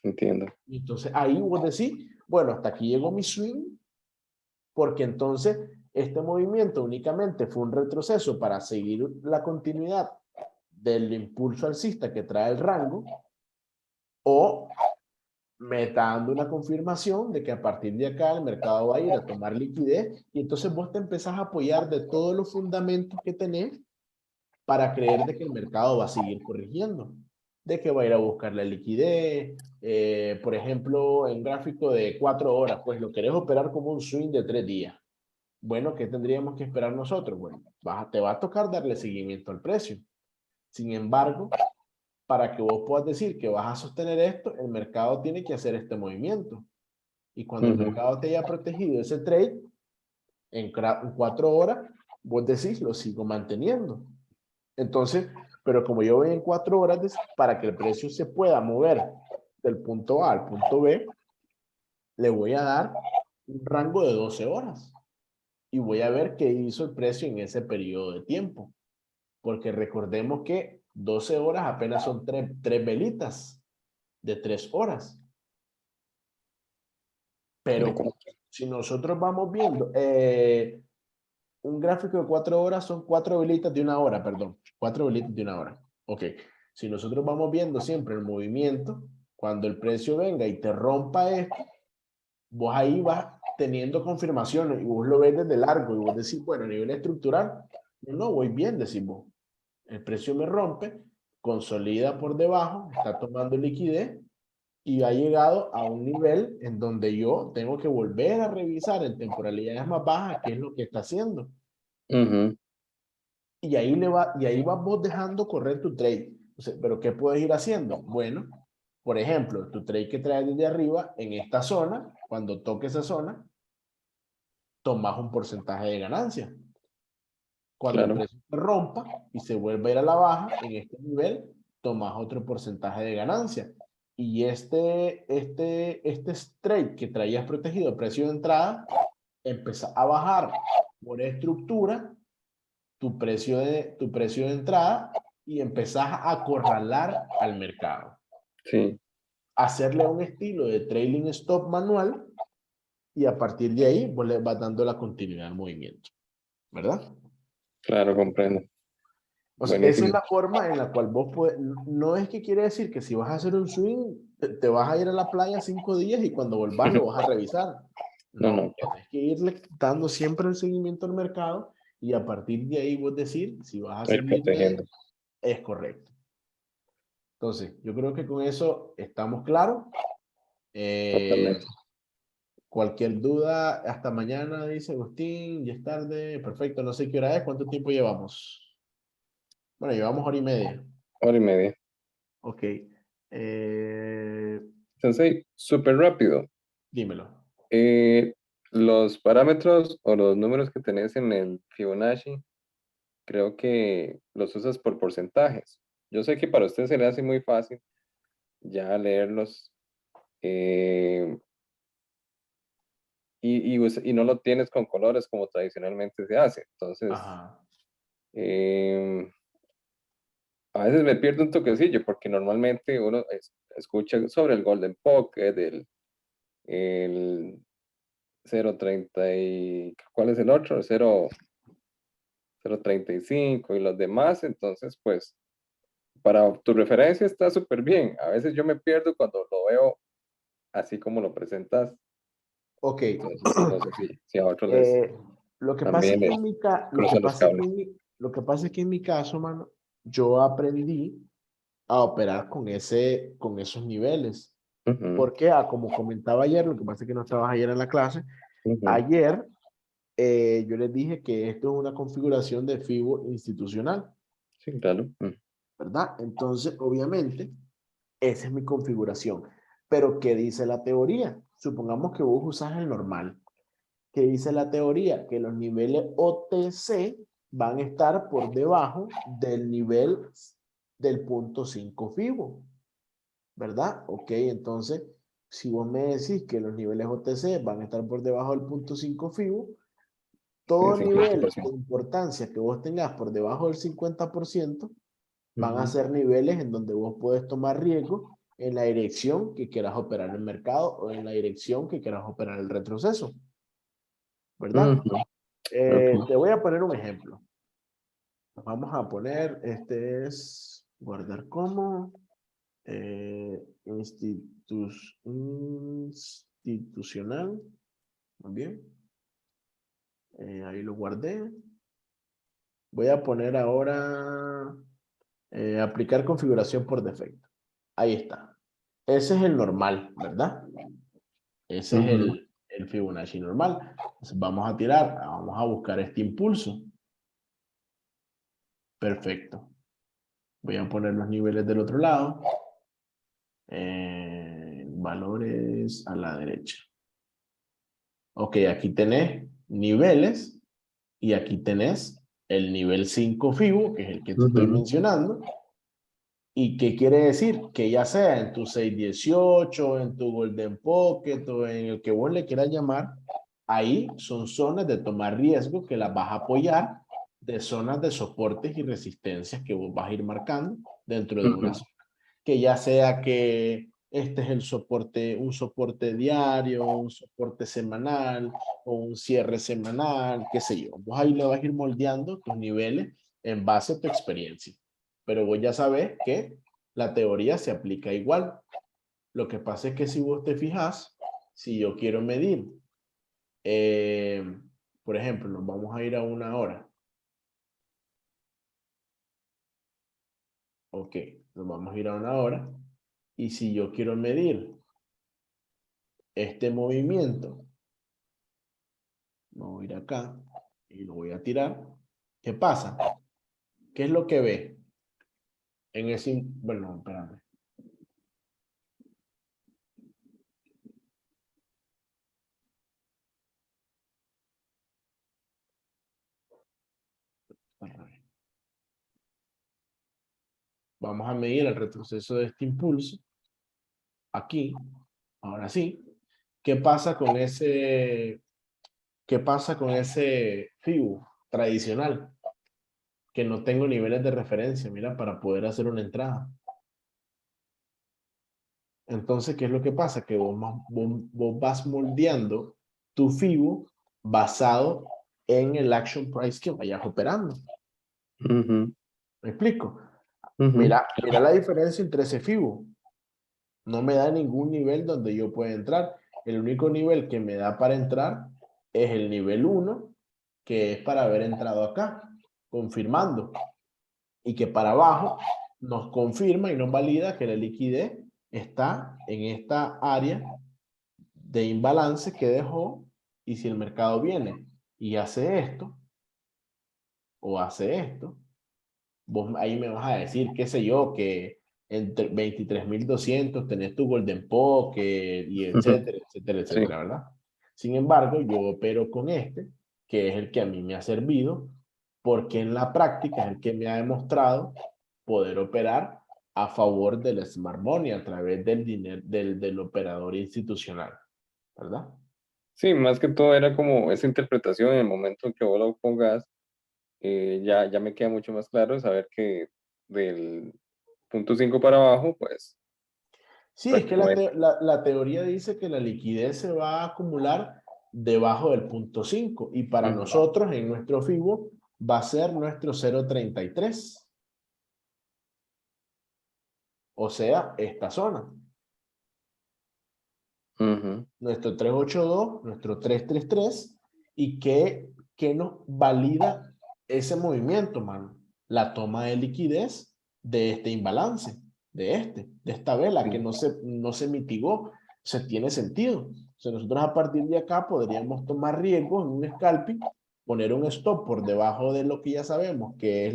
Entiendo. Y entonces ahí vos decís, bueno, hasta aquí llegó mi swing, porque entonces este movimiento únicamente fue un retroceso para seguir la continuidad del impulso alcista que trae el rango, o me está dando una confirmación de que a partir de acá el mercado va a ir a tomar liquidez, y entonces vos te empezás a apoyar de todos los fundamentos que tenés para creer de que el mercado va a seguir corrigiendo, de que va a ir a buscar la liquidez. Por ejemplo, en gráfico de 4 horas, pues lo querés operar como un swing de 3 días. Bueno, ¿qué tendríamos que esperar nosotros? Bueno, te va a tocar darle seguimiento al precio. Sin embargo, para que vos puedas decir que vas a sostener esto, el mercado tiene que hacer este movimiento. Y cuando el mercado te haya protegido ese trade, en 4 horas, vos decís, lo sigo manteniendo. Entonces, pero como yo voy en 4 horas, para que el precio se pueda mover del punto A al punto B, le voy a dar un rango de 12 horas. Y voy a ver qué hizo el precio en ese periodo de tiempo. Porque recordemos que 12 horas apenas son 3 velitas de 3 horas. Pero si nosotros vamos viendo, un gráfico de 4 horas son 4 velitas de 1 hora, perdón. 4 velitas de 1 hora. Ok. Si nosotros vamos viendo siempre el movimiento, cuando el precio venga y te rompa esto, vos ahí vas teniendo confirmaciones y vos lo ves desde largo y vos decís, bueno, a nivel estructural, no, voy bien, decís vos. El precio me rompe, consolida por debajo, está tomando liquidez y ha llegado a un nivel en donde yo tengo que volver a revisar en temporalidades más bajas qué es lo que está haciendo. Y ahí vas vos dejando correr tu trade. O sea, pero ¿qué puedes ir haciendo? Bueno, por ejemplo, tu trade que traes desde arriba, en esta zona, cuando toque esa zona, tomas un porcentaje de ganancia. Cuando el precio se rompa y se vuelve a ir a la baja, en este nivel, tomas otro porcentaje de ganancia. Y este trade que traías protegido, precio de entrada, empieza a bajar por estructura tu precio de entrada y empezás a acorralar al mercado. Sí. Hacerle un estilo de trailing stop manual y a partir de ahí vos le vas dando la continuidad al movimiento. ¿Verdad? Claro, comprendo. O sea, esa es la forma en la cual vos puedes, no es que quiere decir que si vas a hacer un swing, te vas a ir a la playa 5 días y cuando volvás lo vas a revisar. No, tienes que irle dando siempre el seguimiento al mercado y a partir de ahí vos decir si vas a seguir protegiendo. Es correcto. Entonces, yo creo que con eso estamos claros. Cualquier duda, hasta mañana, dice Agustín, ya es tarde, perfecto, no sé qué hora es, ¿cuánto tiempo llevamos? Bueno, llevamos 1:30. 1:30. Ok. Sensei, súper rápido. Dímelo. Los parámetros o los números que tenés en el Fibonacci, creo que los usas por porcentajes. Yo sé que para usted se le hace muy fácil ya leerlos y no lo tienes con colores como tradicionalmente se hace. Entonces, a veces me pierdo un toquecillo porque normalmente uno escucha sobre el Golden Pocket, el 0.30 y ¿cuál es el otro? 0.35 y los demás. Entonces, pues, para tu referencia está súper bien. A veces yo me pierdo cuando lo veo así como lo presentas. Ok. Entonces, no sé si a otros les lo que pasa es también que les en mi cruzan los cables. lo que pasa es que en mi caso, mano, yo aprendí a operar con esos niveles. Porque, como comentaba ayer, lo que pasa es que no estabas ayer en la clase, ayer yo les dije que esto es una configuración de FIBO institucional. Sí, claro. ¿Verdad? Entonces, obviamente, esa es mi configuración. Pero, ¿qué dice la teoría? Supongamos que vos usas el normal. ¿Qué dice la teoría? Que los niveles OTC van a estar por debajo del nivel del punto 5 FIBO. ¿Verdad? Ok, entonces, si vos me decís que los niveles OTC van a estar por debajo del punto 5 FIBO, todo nivel de importancia que vos tengas por debajo del 50% van a ser niveles en donde vos puedes tomar riesgo en la dirección que quieras operar el mercado o en la dirección que quieras operar el retroceso. ¿Verdad? Te voy a poner un ejemplo. Vamos a poner, este es guardar como institucional. Muy bien. Ahí lo guardé. Voy a poner ahora aplicar configuración por defecto. Ahí está. Ese es el normal, ¿verdad? Ese es el Fibonacci normal. Entonces vamos a tirar, vamos a buscar este impulso. Perfecto. Voy a poner los niveles del otro lado. Valores a la derecha. Ok, aquí tenés niveles y aquí tenés el nivel 5 FIBO, que es el que te estoy mencionando. ¿Y qué quiere decir? Que ya sea en tu 618, en tu Golden Pocket o en el que vos le quieras llamar, ahí son zonas de tomar riesgo que las vas a apoyar de zonas de soportes y resistencias que vos vas a ir marcando dentro de una zona. Que ya sea que este es el soporte, un soporte diario, un soporte semanal o un cierre semanal, qué sé yo. Vos ahí le vas a ir moldeando tus niveles en base a tu experiencia. Pero vos ya sabes que la teoría se aplica igual. Lo que pasa es que si vos te fijas, si yo quiero medir, por ejemplo, nos vamos a ir a una hora. Ok, nos vamos a ir a una hora. Y si yo quiero medir este movimiento, me voy a ir acá y lo voy a tirar. ¿Qué pasa? ¿Qué es lo que ve? En ese, bueno, espérame. Vamos a medir el retroceso de este impulso. Aquí, ahora sí. ¿Qué pasa con ese FIBO tradicional? Que no tengo niveles de referencia, mira, para poder hacer una entrada. Entonces, ¿qué es lo que pasa? Que vos vas moldeando tu FIBO basado en el action price que vayas operando. ¿Me explico? Mira la diferencia entre ese FIBO. No me da ningún nivel donde yo pueda entrar. El único nivel que me da para entrar es el nivel 1, que es para haber entrado acá, confirmando. Y que para abajo nos confirma y nos valida que la liquidez está en esta área de imbalance que dejó. Y si el mercado viene y hace esto, o hace esto, vos ahí me vas a decir, qué sé yo, que entre 23.200 tenés tu Golden Pocket y etcétera, etcétera, etcétera, Sí. ¿verdad? Sin embargo, yo opero con este, que es el que a mí me ha servido, porque en la práctica es el que me ha demostrado poder operar a favor del smart money a través del dinero del operador institucional, ¿verdad? Sí, más que todo era como esa interpretación en el momento en que vos lo pongas, ya me queda mucho más claro saber que del punto 5 para abajo, pues Sí, es que prácticamente. la teoría dice que la liquidez se va a acumular debajo del punto 5 y para nosotros en nuestro FIBO va a ser nuestro 0.33. O sea, esta zona. Nuestro 382, nuestro 333 y ¿qué nos valida ese movimiento, mano? La toma de liquidez de este imbalance, de esta vela que no se mitigó. Se tiene sentido. O sea, nosotros a partir de acá podríamos tomar riesgos en un scalping, poner un stop por debajo de lo que ya sabemos que es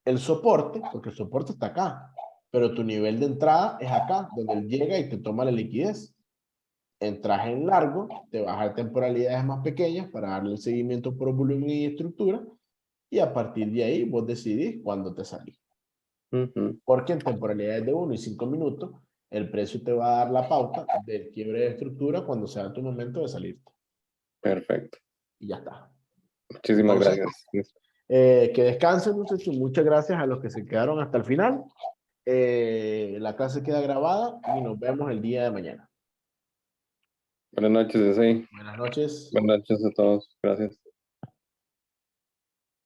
el soporte, porque el soporte está acá, pero tu nivel de entrada es acá, donde él llega y te toma la liquidez. Entras en largo, te vas a temporalidades más pequeñas para darle el seguimiento por volumen y estructura, y a partir de ahí vos decidís cuándo te salís. Porque en temporalidades de 1 y 5 minutos, el precio te va a dar la pauta del quiebre de estructura cuando sea tu momento de salirte. Perfecto. Y ya está. Muchísimas Entonces, gracias. que descansen, muchachos. Muchas gracias a los que se quedaron hasta el final. La clase queda grabada y nos vemos el día de mañana. Buenas noches, Sensei. Buenas noches. Buenas noches a todos. Gracias.